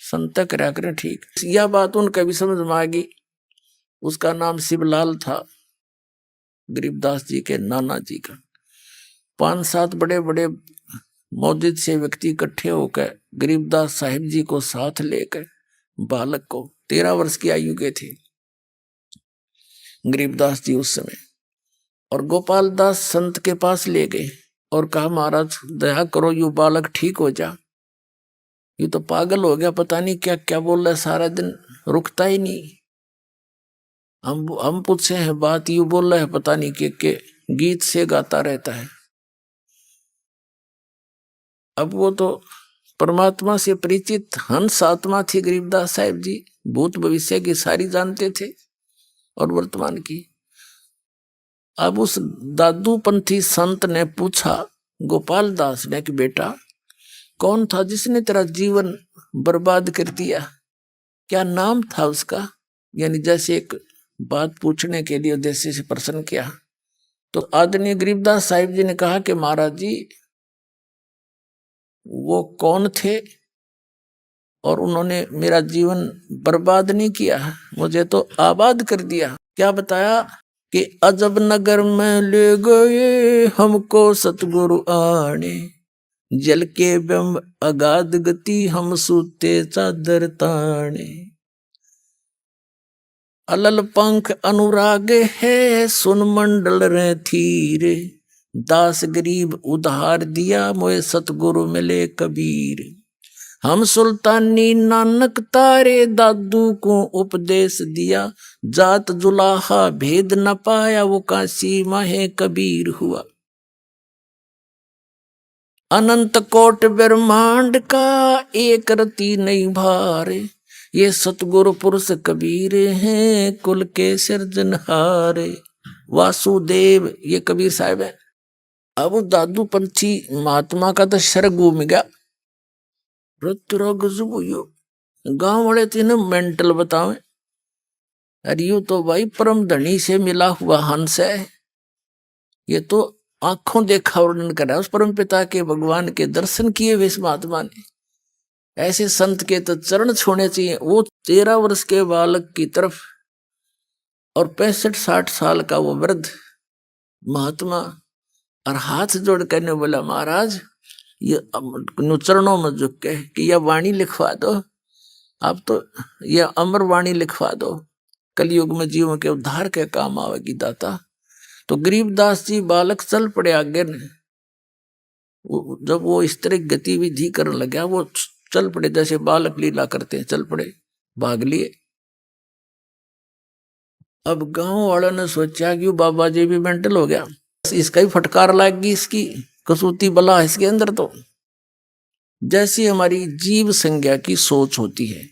संत करा करें ठीक। यह बात उनका भी समझ में आ गई। उसका नाम शिवलाल था, गरीबदास जी के नाना जी का। 5-7 बड़े बड़े मौजूद से व्यक्ति इकट्ठे होकर गरीबदास साहिब जी को साथ लेकर, बालक को 13 वर्ष की आयु के थे गरीबदास जी उस समय, और गोपाल दास संत के पास ले गए और कहा महाराज दया करो, यू बालक ठीक हो जा, ये तो पागल हो गया, पता नहीं क्या क्या बोल रहा है, सारा दिन रुकता ही नहीं। हम पूछे हैं बात, यू बोल रहा है पता नहीं के गीत से गाता रहता है। अब वो तो परमात्मा से परिचित हंस आत्मा थी गरीबदास साहिब जी, भूत भविष्य की सारी जानते थे और वर्तमान की। अब उस दादूपंथी संत ने पूछा गोपाल दास ने कि बेटा कौन था जिसने तेरा जीवन बर्बाद कर दिया, क्या नाम था उसका? यानी जैसे एक बात पूछने के लिए उद्देश्य से प्रश्न किया। तो आदरणीय गरीबदास साहिब जी ने कहा कि महाराज जी वो कौन थे और उन्होंने मेरा जीवन बर्बाद नहीं किया, मुझे तो आबाद कर दिया। क्या बताया कि अजब नगर में ले गए हमको सतगुरु आने, जल के बिंब अगाध गति हम सूते चादर ताने, अलल पंख अनुराग है सुन मंडल रे थीरे, दास गरीब उधार दिया मोए सतगुरु मिले कबीर, हम सुल्तानी नानक तारे दादू को उपदेश दिया, जात जुलाहा भेद न पाया वो काशी माहे कबीर हुआ, अनंत कोट ब्रह्मांड का एक रति नहीं भारे, ये सतगुरु पुरुष कबीर हैं कुल के सिरजनहारे। वासुदेव ये कबीर साहब है। अब दादू पंथी महात्मा का तो सर घूम गया, गांव वाले तीन मेंटल बतावे, अरे यू तो भाई परम धनी से मिला हुआ हंस है, ये तो आंखों देखा वर्णन कर रहा है उस परम पिता के भगवान के दर्शन किए हुए इस महात्मा ने। ऐसे संत के तो चरण छूने चाहिए। वो 13 वर्ष के बालक की तरफ और 65-60 साल का वो वृद्ध महात्मा और हाथ जोड़ करने बोला महाराज ये चरणों में झुक के कि यह वाणी लिखवा दो, अब तो यह अमर वाणी लिखवा दो, कलयुग में जीवों के उद्धार के काम आवेगी दाता। तो गरीबदास जी बालक चल पड़े आगे ने, जब वो इस तरह गतिविधि करने लगा वो चल पड़े जैसे बालक लीला करते हैं, चल पड़े भाग लिए। अब गांव वालों ने सोचा कि बाबा जी भी मेंटल हो गया, इसका ही फटकार लाएगी, इसकी कसूती बला इसके अंदर। तो जैसी हमारी जीव संज्ञा की सोच होती है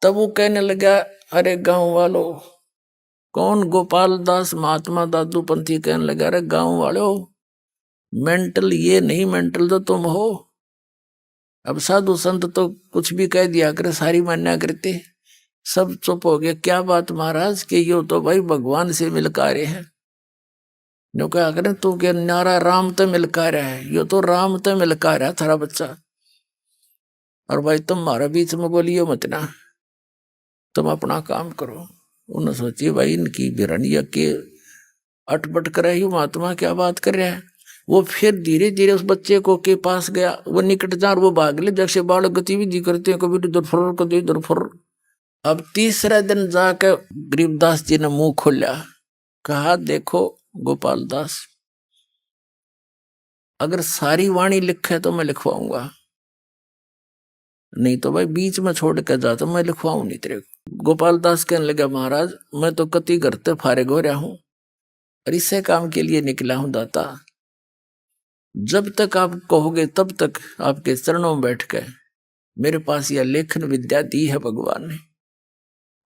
तब वो कहने लगा अरे गांव वालों, कौन गोपाल दास महात्मा दादू पंथी कहने लगा अरे गांव वालों मेंटल ये नहीं, मेंटल तो तुम हो। अब साधु संत तो कुछ भी कह दिया करे, सारी मान्या करते, सब चुप हो गए। क्या बात महाराज के यो तो भाई भगवान से मिलकारे हैं। जो क्या करें तू के नारा राम तो मिलका रहा है, यो तो राम तो मिलका रहा थारा बच्चा, और भाई तुम हमारा बीच में बोलियो मत ना, तुम अपना काम करो। उन्होंने सोची भाई इनकी बिरनिया के अटपट कर रही महात्मा क्या बात कर रहा है। वो फिर धीरे धीरे उस बच्चे को के पास गया, वो निकट जा, वो भाग ले जैसे बालक गतिविधि करते हैं, कभी इधर फुर कभी इधर फुर। अब तीसरा दिन जाकर गरीबदास जी ने मुंह खोला, कहा देखो गोपाल दास, अगर सारी वाणी लिखे तो मैं लिखवाऊंगा, नहीं तो भाई बीच में छोड़ कर जाता मैं लिखवाऊं नहीं तेरे को। गोपाल दास कहने लगा महाराज मैं तो कति घर ते फारे गो रहा हूं और इसे काम के लिए निकला हूं दाता, जब तक आप कहोगे तब तक आपके चरणों में बैठ कर मेरे पास यह लेखन विद्या दी है भगवान ने।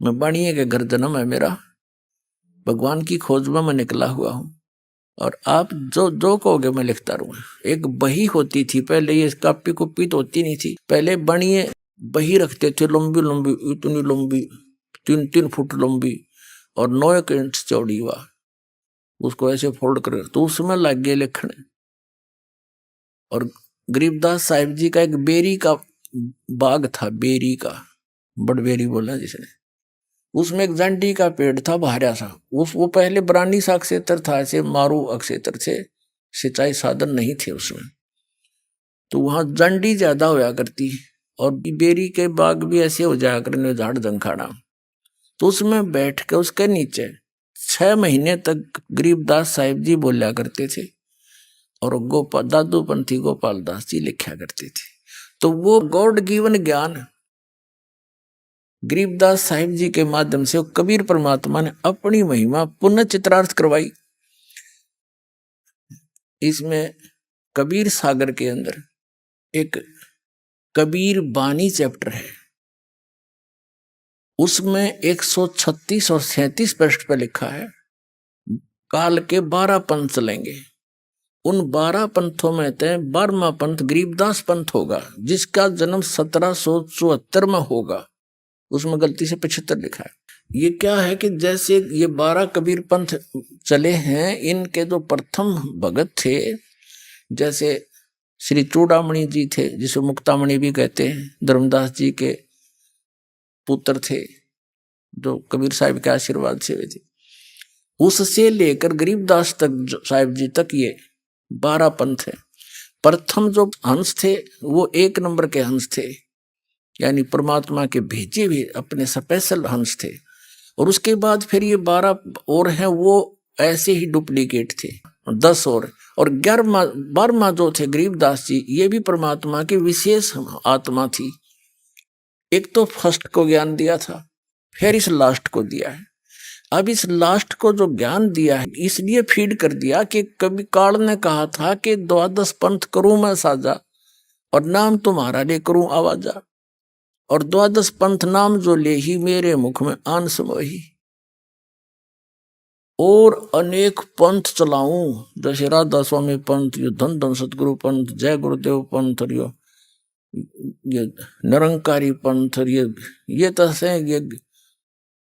मैं बाणिये के घर जन्म है मेरा, भगवान की खोज में मैं निकला हुआ हूं और आप जो जो कहोगे मैं लिखता रहूंगा। एक बही होती थी पहले, ये कापी कुपी तो होती नहीं थी, पहले बाणिये बही रखते थे, लंबी लंबी, इतनी लंबी 3-3 फुट लंबी और 9 इंच चौड़ी हुआ, उसको ऐसे फोल्ड कर तो उसमें लग गए लिखने। और गरीबदास साहिब जी का एक बेरी का बाग था, बेरी का, बड़बेरी बोला जिसने, उसमें एक जंडी का पेड़ था भारा सा, वो पहले बरानी सा क्षेत्र था, ऐसे मारू क्षेत्र से सिंचाई साधन नहीं थे उसमें, तो वहां जंडी ज्यादा होया करती और बेरी के बाग भी ऐसे हो जाया करने झाड़ जंखाड़ा। तो उसमें बैठ के उसके नीचे 6 महीने तक गरीबदास साहिब जी बोला करते थे और दादू पंथी गोपाल दास जी लिखा करते थे। तो वो गॉड गिवन ज्ञान गरीबदास साहिब जी के माध्यम से कबीर परमात्मा ने अपनी महिमा पुनः चित्रार्थ करवाई। इसमें कबीर सागर के अंदर एक कबीर बानी चैप्टर है, उसमें 136 और 37 पृष्ठ पे लिखा है काल के 12 पंथ चलेंगे। उन 12 पंथों में से 12वां पंथ गरीबदास पंथ होगा, जिसका जन्म 1774 में होगा। उसमें गलती से 75 लिखा है। ये क्या है कि जैसे ये 12 कबीर पंथ चले हैं, इनके जो प्रथम भगत थे, जैसे श्री चूड़ामणि जी थे, जिसे मुक्तामणि भी कहते हैं, धर्मदास जी के पुत्र थे, जो कबीर साहिब के आशीर्वाद से हुए थे। उससे लेकर गरीबदास तक साहिब जी तक ये 12 पंथ है। प्रथम जो हंस थे वो 1 नंबर के हंस थे, यानी परमात्मा के भेजे हुए अपने स्पेशल हंस थे। और उसके बाद फिर ये 12 और हैं, वो ऐसे ही डुप्लीकेट थे, 10 और 12वां जो थे गरीबदास जी, ये भी परमात्मा की विशेष आत्मा थी। एक तो फर्स्ट को ज्ञान दिया था, फिर इस लास्ट को दिया है। अब इस लास्ट को जो ज्ञान दिया है, इसलिए फीड कर दिया कि कभी काल ने कहा था कि 12 पंथ करूं मैं साजा, और नाम तुम्हारा ले करूं आवाजा, और 12 पंथ नाम जो ले ही मेरे मुख में आन समोही। और अनेक पंथ चलाऊं, जैसे राधा स्वामी पंथ, यो धन धन सतगुरु पंथ, जय गुरुदेव पंथ, और ये निरंकारी पंथ, और ये तो है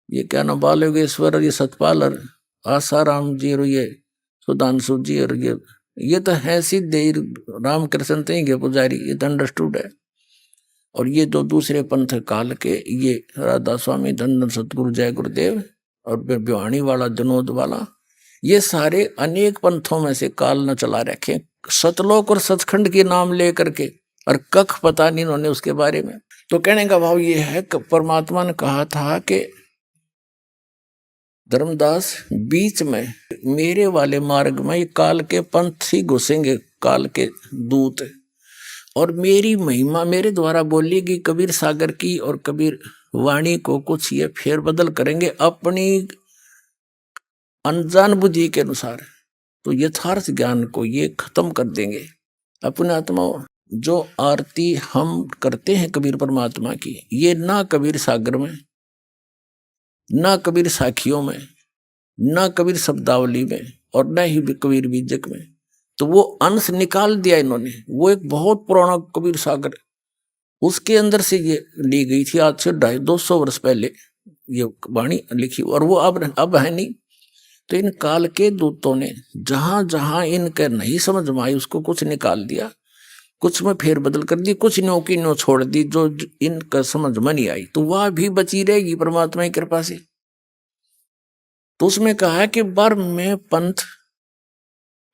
ये क्या ना बालयोगेश्वर, ये सतपाल, और आसाराम जी, और ये सुधांशु जी, और ये तो है सिद्धे रामकृष्ण के पुजारी, ये तो अंडरस्टूड है। और ये जो दूसरे पंथ काल के, ये राधा स्वामी, धन सतगुरु, जय गुरुदेव, और भिवानी वाला, जनोद वाला, ये सारे अनेक पंथों में से काल न चला रखे। सतलोक और सचखंड के नाम लेकर के, और कख पता नहीं इन्होंने उसके बारे में। तो कहने का भाव ये है कि परमात्मा ने कहा था कि धर्मदास बीच में मेरे वाले मार्ग में ये काल के पंथ ही घुसेंगे, काल के दूत, और मेरी महिमा मेरे द्वारा बोलेगी कबीर सागर की, और कबीर वाणी को कुछ ये फेर बदल करेंगे अपनी अनजान बुद्धि के अनुसार। तो यथार्थ ज्ञान को ये खत्म कर देंगे। अपने आत्माओं, जो आरती हम करते हैं कबीर परमात्मा की, ये ना कबीर सागर में, ना कबीर साखियों में, ना कबीर शब्दावली में, और न ही कबीर बीजक में। तो वो अंश निकाल दिया इन्होंने। वो एक बहुत पुराना कबीर सागर, उसके अंदर से ये ली गई थी, आज से 250 वर्ष पहले ये वाणी लिखी, और वो अब है नहीं। तो इन काल के दूतों ने जहां जहां इनके नहीं समझ में आई, उसको कुछ निकाल दिया, कुछ में फेर बदल कर दी, कुछ न्यो की न्यो छोड़ दी, जो इनका समझ में नहीं आई, तो वह भी बची रहेगी परमात्मा की कृपा से। तो उसमें कहा है कि बर में पंथ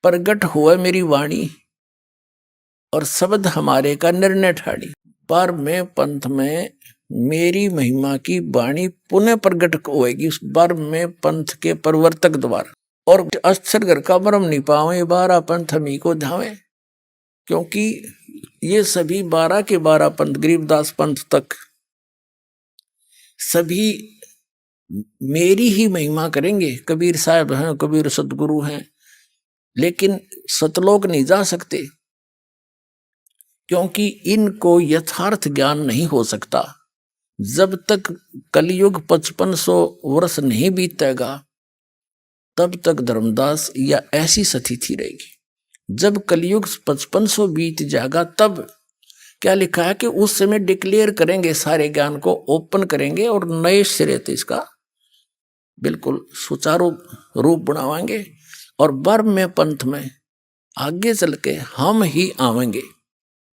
प्रगट हुआ मेरी वाणी, और शब्द हमारे का निर्णय ठाड़ी। पर में पंथ में मेरी महिमा की वाणी पुनः प्रगट होएगी उस बार में पंथ के प्रवर्तक द्वारा। और अक्षर घर का मरम नहीं पावे, 12 पंथ हमी को धावे। क्योंकि ये सभी 12 के 12 पंथ, गरीबदास पंथ तक सभी मेरी ही महिमा करेंगे। कबीर साहब हैं, कबीर सतगुरु हैं, लेकिन सतलोक नहीं जा सकते, क्योंकि इनको यथार्थ ज्ञान नहीं हो सकता। जब तक कलयुग 5500 वर्ष नहीं बीतेगा, तब तक धर्मदास या ऐसी स्थिति रहेगी। जब कलयुग 5500 बीत जाएगा, तब क्या लिखा है कि उस समय डिक्लेयर करेंगे, सारे ज्ञान को ओपन करेंगे, और नए सिरे से इसका बिल्कुल सुचारू रूप बनावाएंगे। और बर्म में पंथ में आगे चल के हम ही आवेंगे,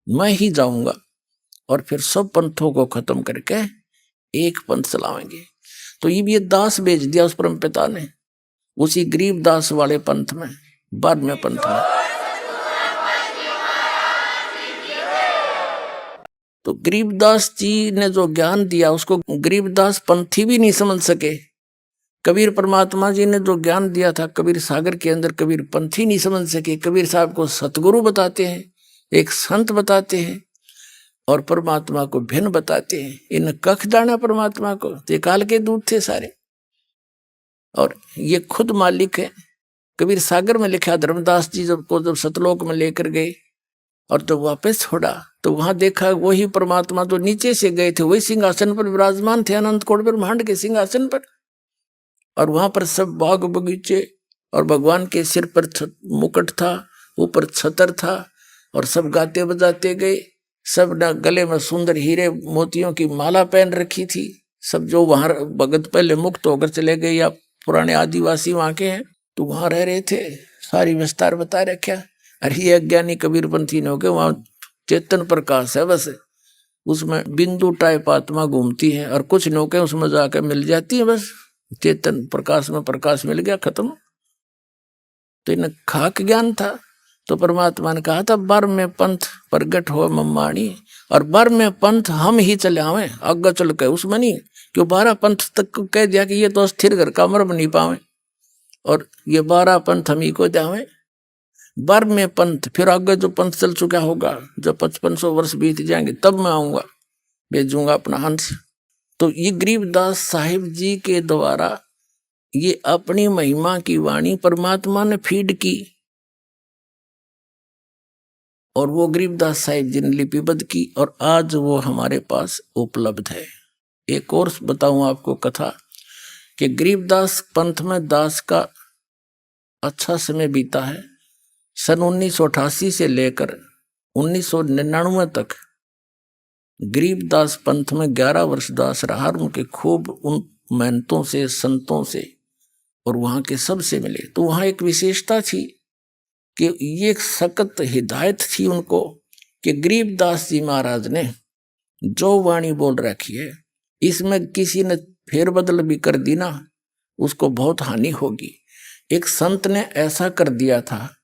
मैं ही जाऊंगा, और फिर सब पंथों को खत्म करके एक पंथ चलावेंगे। तो ये दास भेज दिया उस परम पिता ने, उसी गरीब दास वाले पंथ में, बर्म में पंथ में। तो गरीबदास जी ने जो ज्ञान दिया, उसको गरीबदास पंथी भी नहीं समझ सके। कबीर परमात्मा जी ने जो ज्ञान दिया था कबीर सागर के अंदर, कबीर पंथी नहीं समझ सके। कबीर साहब को सतगुरु बताते हैं, एक संत बताते हैं, और परमात्मा को भिन्न बताते हैं। इन कख जाना परमात्मा को, ते काल के दूत थे सारे, और ये खुद मालिक है। कबीर सागर में लिखा, धर्मदास जी जब सतलोक में लेकर गए, और जब वापस छोड़ा तो वहां देखा वही परमात्मा तो नीचे से गए थे वही सिंहासन पर विराजमान थे, अनंत कोटि ब्रह्मांड के सिंहासन पर। और वहां पर सब बाग बगीचे और भगवान के सिर पर मुकुट था, ऊपर छतर था, और सब गाते बजाते गए। सब ने गले में सुंदर हीरे मोतियों की माला पहन रखी थी। सब जो वहां भगत पहले मुक्त होकर चले गए या पुराने आदिवासी वहां के हैं तो वहां रह रहे थे, सारी विस्तार बता रखा। अरे ये अज्ञानी कबीरपंथी ने हो गए, वहां चेतन प्रकाश है, बस उसमें बिंदु टाइप आत्मा घूमती है, और कुछ नौके उसमें जाकर मिल जाती है, बस चेतन प्रकाश में प्रकाश मिल गया, खत्म। तो इन्हें खाक ज्ञान था। तो परमात्मा ने कहा था बर में पंथ प्रगट हो मम्माणी, और बर में पंथ हम ही चले आवे आगे चल के, उसमें नहीं क्यों 12 पंथ तक को कह दिया कि ये तो स्थिर घर का मर नहीं पावे, और ये 12 पंथ हम ही को जावे। बर में पंथ, फिर आगे जो पंथ चल चुका होगा, जब 5500 वर्ष बीत जाएंगे तब मैं आऊंगा, भेजूंगा अपना हंस। तो ये गरीबदास साहिब जी के द्वारा ये अपनी महिमा की वाणी परमात्मा ने फीड की, और वो गरीबदास साहिब जी ने लिपिबद्ध की, और आज वो हमारे पास उपलब्ध है। एक और बताऊं आपको कथा कि गरीबदास पंथ में दास का अच्छा समय बीता है। सन 1988 से लेकर 1999 तक गरीबदास पंथ में 11 वर्ष दास रहा। उनके खूब उन महंतों से, संतों से और वहां के सब से मिले। तो वहां एक विशेषता थी कि ये सख्त हिदायत थी उनको कि गरीबदास जी महाराज ने जो वाणी बोल रखी है, इसमें किसी ने फेरबदल भी कर दी ना, उसको बहुत हानि होगी। एक संत ने ऐसा कर दिया था,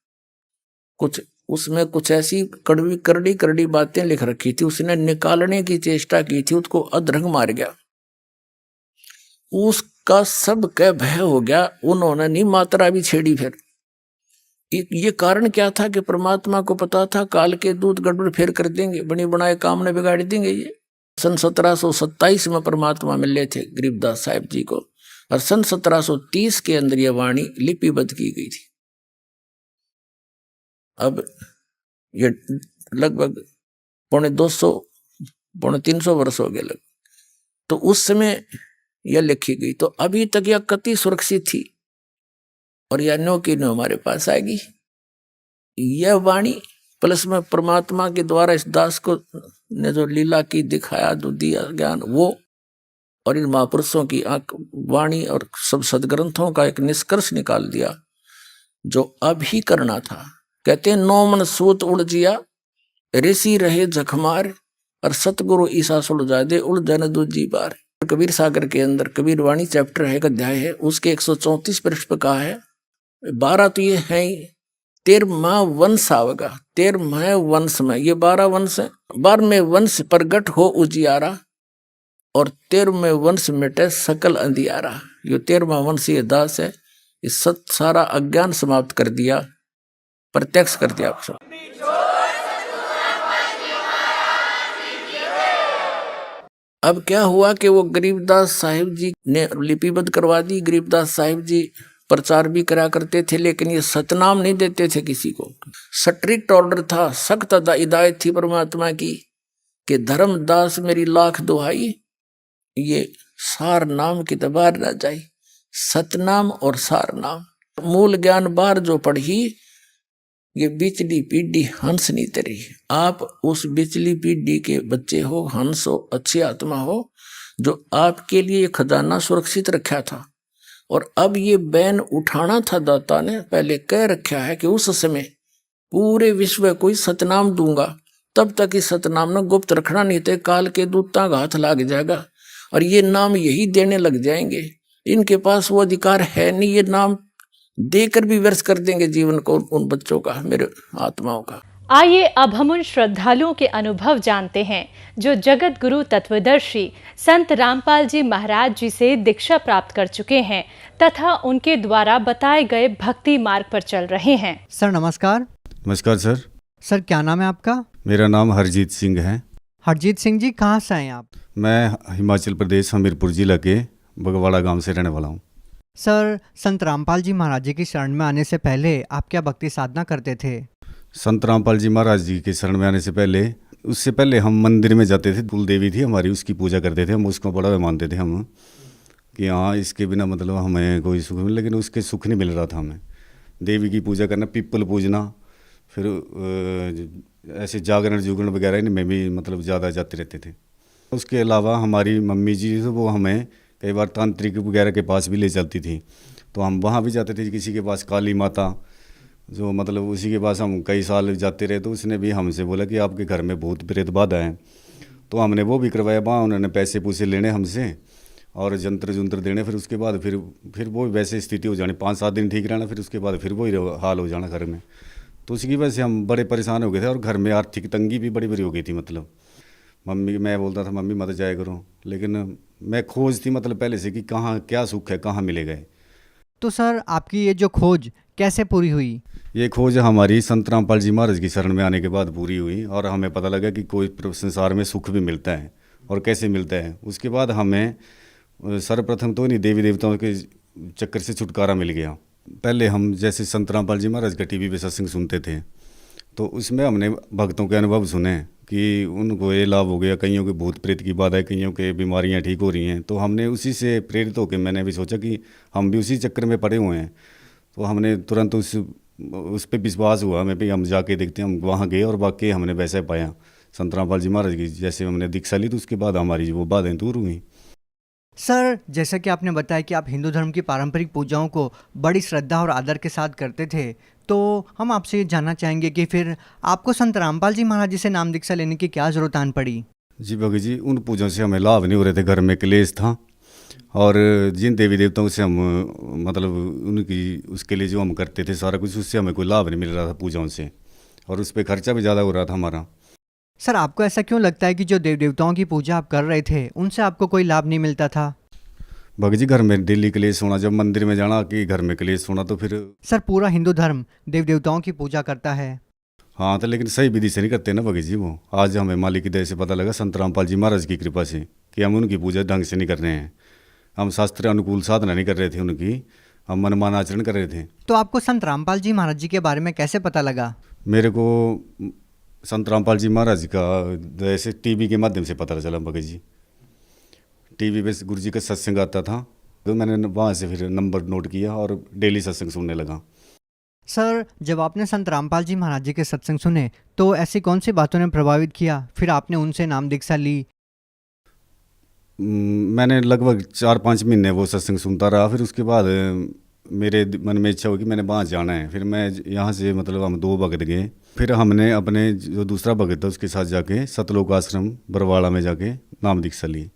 कुछ उसमें कुछ ऐसी कड़वी करड़ी बातें लिख रखी थी, उसने निकालने की चेष्टा की थी, उसको अधरंग मार गया, उसका सब कह भय हो गया। उन्होंने नहीं मात्रा भी छेड़ी। फिर ये कारण क्या था कि परमात्मा को पता था काल के दूत गड़बड़ फेर कर देंगे, बनी बनाए काम ने बिगाड़ देंगे। ये सन 1727 में परमात्मा मिले थे गरीबदास साहिब जी को, और सन 1730 के अंदर यह वाणी लिपिबद्ध की गई थी। अब ये लगभग 250-300 वर्ष हो गए लग। तो उस समय यह लिखी गई, तो अभी तक यह कति सुरक्षित थी, और यह नो की नो हमारे पास आएगी। यह वाणी प्लस में परमात्मा के द्वारा इस दास को ने जो लीला की दिखाया, जो दिया ज्ञान, वो और इन महापुरुषों की वाणी और सब सदग्रंथों का एक निष्कर्ष निकाल दिया जो अभी करना था। कहते हैं 9 मन सूत उड़ जिया, ऋषि रहे जखमार, और सतगुरु ईसा सुलझा दे उलझन दूजी बार। कबीर सागर के अंदर कबीर वाणी चैप्टर है, एक अध्याय है, उसके 134 पृष्ठ पर कहा है 12 तो ये है ही, 13वां वंश आवेगा, 13वें वंश में ये 12 वंश है। 12वें वंश प्रगट हो उजियारा, और 13वें वंश मिटे सकल अंधियारा। ये 13वां वंश ये दास है, इस सारा अज्ञान समाप्त कर दिया, प्रत्यक्ष कर दिया। अब क्या हुआ कि वो गरीबदास साहिब जी ने लिपिबद्ध करवा दी। गरीबदास साहिब जी प्रचार भी करा करते थे, लेकिन ये सतनाम नहीं देते थे किसी को। स्ट्रिक्ट ऑर्डर था, सख्त हिदायत थी परमात्मा की कि धर्मदास मेरी लाख दुहाई, ये सार नाम की दबार ना जाई। सतनाम और सार नाम, मूल ज्ञान बार जो पढ़ी, ये बिचली पीढ़ी हंस नहीं तरी। आप उस बिचली पीढ़ी के बच्चे हो, हंस हो, अच्छी आत्मा हो, जो आपके लिए ये खजाना सुरक्षित रखा था। और अब ये बैन उठाना था। दाता ने पहले कह रखा है कि उस समय पूरे विश्व को सतनाम दूंगा, तब तक इस सतनाम ने गुप्त रखना, नहीं तो काल के दूतां का हाथ लग जाएगा और ये नाम यही देने लग जाएंगे। इनके पास वो अधिकार है नहीं, ये नाम देकर भी व्यर्थ कर देंगे जीवन को उन बच्चों का, मेरे आत्माओं का। आइए अब हम उन श्रद्धालुओं के अनुभव जानते हैं जो जगत गुरु तत्वदर्शी संत रामपाल जी महाराज जी से दीक्षा प्राप्त कर चुके हैं तथा उनके द्वारा बताए गए भक्ति मार्ग पर चल रहे हैं। सर नमस्कार। नमस्कार सर। सर क्या नाम है आपका? मेरा नाम हरजीत सिंह है। हरजीत सिंह जी कहाँ से हैं आप? मैं हिमाचल प्रदेश हमीरपुर जिला के बगवाड़ा गांव से रहने वाला हूँ। सर संत रामपाल जी महाराज जी की शरण में आने से पहले आप क्या भक्ति साधना करते थे? संत रामपाल जी महाराज जी के शरण में आने से पहले, उससे पहले हम मंदिर में जाते थे। कुल देवी थी हमारी, उसकी पूजा करते थे हम, उसको बड़ा मानते थे हम कि हाँ इसके बिना मतलब हमें कोई सुख मिले, लेकिन उसके सुख नहीं मिल रहा था हमें। देवी की पूजा करना, पीपल पूजना, फिर ऐसे जागरण जुगरण वगैरह इनमें भी मतलब ज़्यादा जाते रहते थे। उसके अलावा हमारी मम्मी जी वो हमें कई बार तांत्रिक वगैरह के पास भी ले चलती थी, तो हम वहाँ भी जाते थे। किसी के पास काली माता, जो मतलब उसी के पास हम कई साल जाते रहे, तो उसने भी हमसे बोला कि आपके घर में भूत प्रेत बाधा है, तो हमने वो भी करवाया। वहाँ उन्होंने पैसे पूसे लेने हमसे और जंत्र जुंत्र देने, फिर उसके बाद फिर वो वैसे स्थिति हो जानी, 5-7 दिन ठीक रहना, फिर उसके बाद फिर वही हाल हो जाना घर में। तो उसकी वजह से हम बड़े परेशान हो गए थे और घर में आर्थिक तंगी भी बड़ी बड़ी हो गई थी। मतलब मम्मी, मैं बोलता था मम्मी मत जाया करो, लेकिन मैं खोज थी मतलब पहले से कि कहाँ क्या सुख है, कहाँ मिलेगा। तो सर आपकी ये जो खोज कैसे पूरी हुई? ये खोज हमारी संत रामपाल जी महाराज की शरण में आने के बाद पूरी हुई और हमें पता लगा कि कोई संसार में सुख भी मिलता है और कैसे मिलता है। उसके बाद हमें सर्वप्रथम तो नहीं देवी देवताओं के चक्कर से छुटकारा मिल गया। पहले हम जैसे संत रामपाल जी महाराज का टीवी पे सत्संग सुनते थे, तो उसमें हमने भक्तों के अनुभव सुने कि उनको ये लाभ हो गया, कईयों के भूत प्रेत की बात है, कईयों के बीमारियां ठीक हो रही हैं। तो हमने उसी से प्रेरित होकर मैंने भी सोचा कि हम भी उसी चक्कर में पड़े हुए हैं, तो हमने तुरंत उस पर विश्वास हुआ हमें भी, हम जाके देखते हैं। हम वहाँ गए और वाकई हमने वैसे पाया संत रामपाल जी महाराज की जैसे हमने दीक्षा ली, तो उसके बाद हमारी वो बातें दूर हुई। सर जैसा कि आपने बताया कि आप हिंदू धर्म की पारंपरिक पूजाओं को बड़ी श्रद्धा और आदर के साथ करते थे, तो हम आपसे ये जानना चाहेंगे कि फिर आपको संत रामपाल जी महाराज जी से नाम दीक्षा लेने की क्या ज़रूरत आन पड़ी? जी भगत जी, उन पूजों से हमें लाभ नहीं हो रहे थे, घर में क्लेश था, और जिन देवी देवताओं से हम मतलब उनकी उसके लिए जो हम करते थे सारा कुछ, उससे हमें कोई लाभ नहीं मिल रहा था पूजाओं से, और उस पर खर्चा भी ज़्यादा हो रहा था हमारा। सर आपको ऐसा क्यों लगता है कि जो देव देवताओं की पूजा आप कर रहे थे उनसे आपको कोई लाभ नहीं मिलता था? भगत जी, घर में डेली क्लेश होना, जब मंदिर में जाना कि घर में क्लेश होना, तो फिर सर पूरा हिंदू धर्म देव देवताओं की पूजा करता है। हाँ, तो लेकिन सही विधि से नहीं करते ना भगत जी। वो आज हमें मालिक की दया से पता लगा संत रामपाल जी महाराज की कृपा से कि हम उनकी पूजा ढंग से नहीं कर रहे हैं, हम शास्त्र अनुकूल साधना नहीं कर रहे थे उनकी, हम मनमान आचरण कर रहे थे। तो आपको संत रामपाल जी महाराज जी के बारे में कैसे पता लगा? मेरे को संत रामपाल जी महाराज का जैसे टीवी के माध्यम से पता चला भगत जी। टीवी पे गुरु जी का सत्संग आता था, तो मैंने वहाँ से फिर नंबर नोट किया और डेली सत्संग सुनने लगा। सर जब आपने संत रामपाल जी महाराज जी के सत्संग सुने तो ऐसी कौन सी बातों ने प्रभावित किया, फिर आपने उनसे नाम दीक्षा ली? मैंने लगभग 4-5 महीने वो सत्संग सुनता रहा। फिर उसके बाद मेरे मन में इच्छा हुई कि मैंने वहाँ जाना है। फिर मैं यहाँ से मतलब हम 2 भगत गए, फिर हमने अपने जो दूसरा भगत था उसके साथ जाके सतलोक आश्रम बरवाड़ा में जाके नाम दीक्षा ली।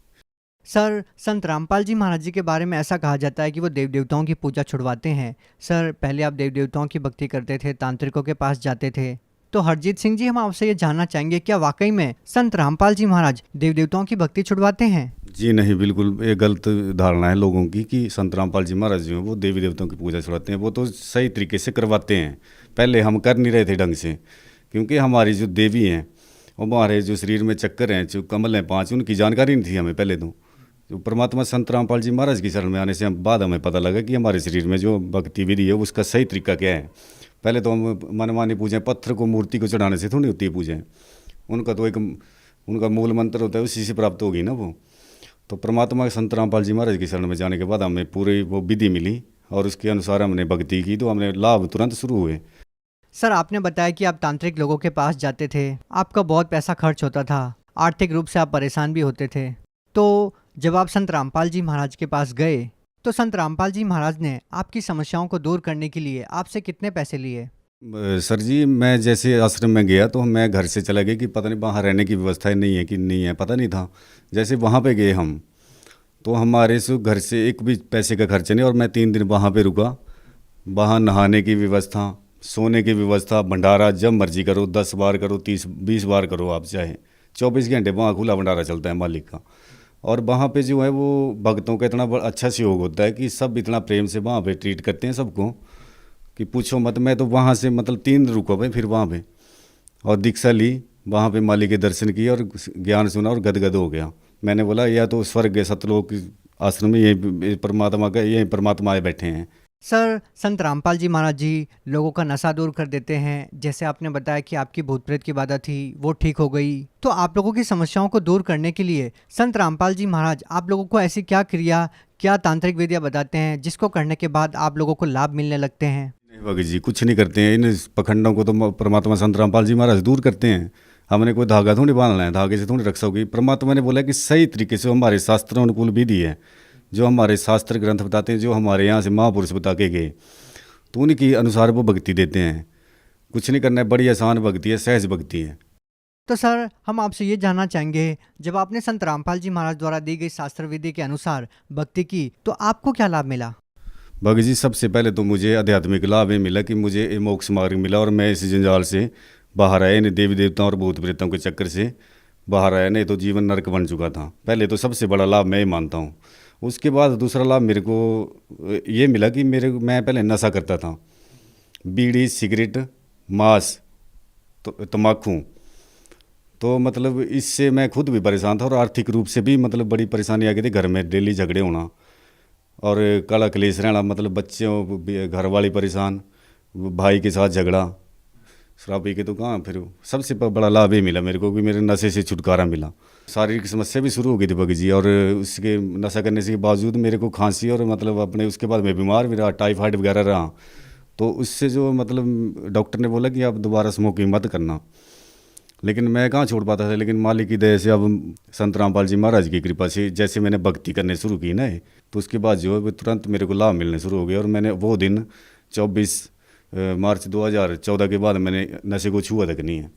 सर संत रामपाल जी महाराज जी के बारे में ऐसा कहा जाता है कि वो देव देवताओं की पूजा छुड़वाते हैं। सर पहले आप देव देवताओं की भक्ति करते थे, तांत्रिकों के पास जाते थे, तो हरजीत सिंह जी हम आपसे ये जानना चाहेंगे क्या वाकई में संत रामपाल जी महाराज देव देवताओं की भक्ति छुड़वाते हैं? जी नहीं, बिल्कुल ये गलत धारणा है लोगों की कि संत रामपाल जी महाराज जो हैं वो देवी देवताओं की पूजा छुड़वाते हैं। वो तो सही तरीके से करवाते हैं, पहले हम कर नहीं रहे थे ढंग से, क्योंकि हमारी जो देवी हैं वो हमारे जो शरीर में चक्कर हैं, जो कमल हैं 5, उनकी जानकारी नहीं थी हमें पहले। तो जो परमात्मा संत रामपाल जी महाराज की शरण में आने से बाद हमें पता लगा कि हमारे शरीर में जो भक्ति विधि है उसका सही तरीका क्या है। पहले तो हम मनमानी पूजें, पत्थर को मूर्ति को चढ़ाने से थोड़ी होती है पूजें, उनका तो एक उनका मूल मंत्र होता है, उसी से प्राप्त होगी ना वो। तो परमात्मा संत रामपाल जी महाराज की शरण में जाने के बाद हमें पूरी वो विधि मिली और उसके अनुसार हमने भक्ति की, तो हमने लाभ तुरंत शुरू हुए। सर आपने बताया कि आप तांत्रिक लोगों के पास जाते थे, आपका बहुत पैसा खर्च होता था, आर्थिक रूप से आप परेशान भी होते थे, तो जब आप संत रामपाल जी महाराज के पास गए तो संत रामपाल जी महाराज ने आपकी समस्याओं को दूर करने के लिए आपसे कितने पैसे लिए? सर जी, मैं जैसे आश्रम में गया तो मैं घर से चला गया कि पता नहीं वहाँ रहने की व्यवस्था नहीं है कि नहीं है, पता नहीं था। जैसे वहाँ पे गए हम, तो हमारे से घर से एक भी पैसे का खर्चा नहीं, और मैं 3 दिन वहाँ पे रुका। वहाँ नहाने की व्यवस्था, सोने की व्यवस्था, भंडारा जब मर्जी करो, 10 बार करो, 30-20 बार करो आप चाहे, 24 घंटे वहाँ खुला भंडारा चलता है मालिक का। और वहाँ पे जो है वो भक्तों का इतना अच्छा सहयोग होता है कि सब इतना प्रेम से वहाँ पे ट्रीट करते हैं सबको कि पूछो मत। मैं तो वहाँ से मतलब 3 दिन रुका भाई, फिर वहाँ पे और दीक्षा ली, वहाँ पे मालिक के दर्शन किए और ज्ञान सुना और गदगद हो गया। मैंने बोला या तो स्वर्ग है, सतलोक आश्रम में, यही परमात्मा का, यही परमात्मा आए बैठे हैं। सर, संत रामपाल जी महाराज जी लोगों का नशा दूर कर देते हैं। जैसे आपने बताया कि आपकी भूत प्रेत की बाधा थी वो ठीक हो गई, तो आप लोगों की समस्याओं को दूर करने के लिए संत रामपाल जी महाराज आप लोगों को ऐसी क्या क्रिया, क्या तांत्रिक विधियां बताते हैं जिसको करने के बाद आप लोगों को लाभ मिलने लगते हैं? नहीं भगत जी, कुछ नहीं करते हैं। इन पखंडों को तो परमात्मा संत रामपाल जी महाराज दूर करते हैं। हमने कोई धागा थोड़ी बांधना है, धागे से थोड़ी रक्षा होगी। परमात्मा ने बोला कि सही तरीके से हमारे शास्त्रों अनुकूल विधि है, जो हमारे शास्त्र ग्रंथ बताते हैं, जो हमारे यहाँ से महापुरुष बता के गए, तो उनके अनुसार वो भक्ति देते हैं। कुछ नहीं करना है, बड़ी आसान भक्ति है, सहज भक्ति है। तो सर, हम आपसे ये जानना चाहेंगे, जब आपने संत रामपाल जी महाराज द्वारा दी गई शास्त्र विधि के अनुसार भक्ति की तो आपको क्या लाभ मिला? भगत जी, सबसे पहले तो मुझे आध्यात्मिक लाभ ये मिला कि मुझे ये मोक्ष मार्ग मिला और मैं इस जंजाल से बाहर आया। इन देवी देवताओं और भूत प्रेतों के चक्कर से बाहर आया, नहीं तो जीवन नरक बन चुका था। पहले तो सबसे बड़ा लाभ मैं ही मानता हूँ। उसके बाद दूसरा लाभ मेरे को ये मिला कि मैं पहले नशा करता था, बीड़ी, सिगरेट, मांस, तम्बाकू। तो मतलब इससे मैं खुद भी परेशान था और आर्थिक रूप से भी मतलब बड़ी परेशानी आ गई थी। घर में डेली झगड़े होना और काला कलेश रहना, मतलब बच्चों, घर वाली परेशान, भाई के साथ झगड़ा, शराब पी के। तो कहाँ फिर सबसे बड़ा लाभ ये मिला मेरे को कि मेरे नशे से छुटकारा मिला। शारीरिक समस्या भी शुरू हो गई थी भगत जी, और उसके नशा करने के बावजूद मेरे को खांसी और मतलब अपने उसके बाद मैं बीमार भी रहा, टाइफाइड वगैरह रहा। तो उससे जो मतलब डॉक्टर ने बोला कि आप दोबारा स्मोकिंग मत करना, लेकिन मैं कहाँ छोड़ पाता था। लेकिन मालिक की दया से, अब संत रामपाल जी महाराज की कृपा से जैसे मैंने भक्ति करने शुरू की ना, तो उसके बाद जो है वो तुरंत मेरे को लाभ मिलने शुरू हो गया। और मैंने वो दिन 24 मार्च 2014 के बाद मैंने नशे को छुआ तक नहीं है।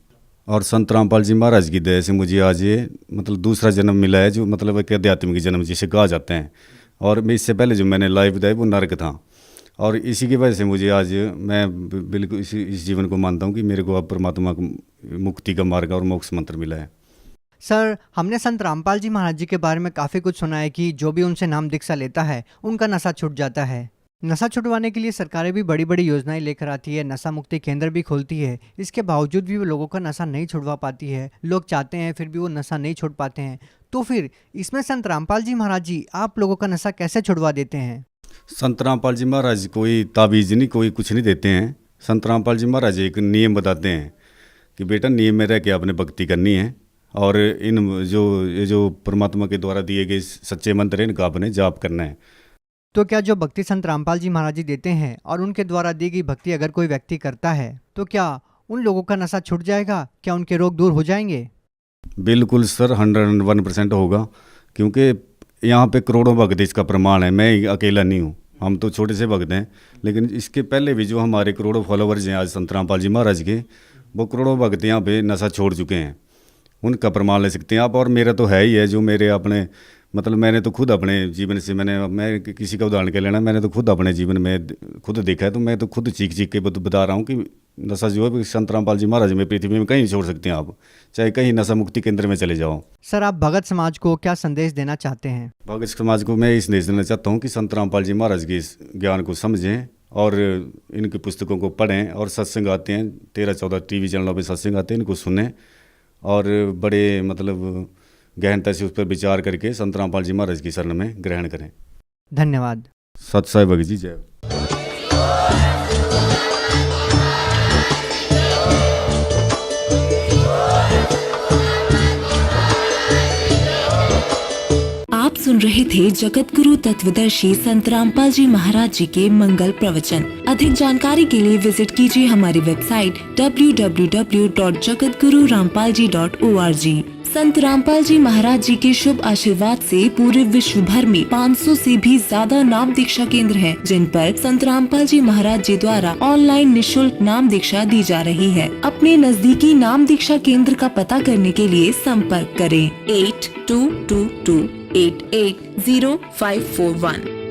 और संत रामपाल जी महाराज की दया से मुझे आज ये मतलब दूसरा जन्म मिला है, जो मतलब एक आध्यात्मिक जन्म जिसे कहा जाता है। और मैं इससे पहले जो मैंने लाइफ बताई वो नरक था, और इसी की वजह से मुझे आज मैं बिल्कुल इस जीवन को मानता हूँ कि मेरे को अब परमात्मा मुक्ति का मार्ग और मोक्ष मंत्र मिला है। सर, हमने संत रामपाल जी महाराज जी के बारे में काफ़ी कुछ सुना है कि जो भी उनसे नाम दीक्षा लेता है उनका नशा छूट जाता है। नशा छुड़वाने के लिए सरकारें भी बड़ी बड़ी योजनाएं लेकर आती है, नशा मुक्ति केंद्र भी खोलती है। इसके बावजूद भी वो लोगों का नशा नहीं छुड़वा पाती है। लोग चाहते हैं फिर भी वो नशा नहीं छोड़ पाते हैं। तो फिर इसमें संत रामपाल जी महाराज जी आप लोगों का नशा कैसे छुड़वा देते हैं? संत रामपाल जी महाराज कोई ताबीज नहीं, कोई कुछ नहीं देते हैं। संत रामपाल जी महाराज एक नियम बताते हैं कि बेटा नियम में रह के आपने भक्ति करनी है, और इन जो परमात्मा के द्वारा दिए गए सच्चे मंत्र हैं इनका आपने जाप करना है। तो क्या जो भक्ति संत रामपाल जी महाराज जी देते हैं और उनके द्वारा दी गई भक्ति अगर कोई व्यक्ति करता है तो क्या उन लोगों का नशा छूट जाएगा? क्या उनके रोग दूर हो जाएंगे? बिल्कुल सर, 101% होगा, क्योंकि यहाँ पे करोड़ों भक्त इसका प्रमाण है। मैं अकेला नहीं हूँ, हम तो छोटे से भक्त हैं, लेकिन इसके पहले भी जो हमारे करोड़ों फॉलोवर्स हैं आज संत रामपाल जी महाराज के, वो करोड़ों भक्त यहाँ पे नशा छोड़ चुके हैं। उनका प्रमाण ले सकते हैं आप। और मेरा तो है ही है, जो मेरे अपने मतलब मैंने तो खुद अपने जीवन से मैं किसी का उदाहरण के लेना, मैंने तो खुद अपने जीवन में खुद देखा है। तो मैं तो खुद चीख के बता रहा हूँ कि नशा जो है संत रामपाल जी महाराज में पृथ्वी में कहीं छोड़ सकते हैं आप, चाहे कहीं नशा मुक्ति केंद्र में चले जाओ। सर, आप भगत समाज को क्या संदेश देना चाहते हैं? भगत समाज को मैं इस संदेश देना चाहता हूँ कि संत रामपाल जी महाराज के इस ज्ञान को समझें और इनकी पुस्तकों को पढ़ें। और सत्संग आते हैं 13-14 टीवी चैनलों पर सत्संग आते हैं, इनको सुनें और बड़े मतलब गहनता से उस पर विचार करके संत रामपाल जी महाराज की शरण में ग्रहण करें। धन्यवाद। सत साई भगत जी, जय। आप सुन रहे थे जगत गुरु तत्वदर्शी संत रामपाल जी महाराज जी के मंगल प्रवचन। अधिक जानकारी के लिए विजिट कीजिए हमारी वेबसाइट www.jagatgururampalji.org। संत रामपाल जी महाराज जी के शुभ आशीर्वाद से पूरे विश्व भर में 500 से भी ज्यादा नाम दीक्षा केंद्र हैं, जिन पर संत रामपाल जी महाराज जी द्वारा ऑनलाइन निशुल्क नाम दीक्षा दी जा रही है। अपने नजदीकी नाम दीक्षा केंद्र का पता करने के लिए संपर्क करें 8222880541।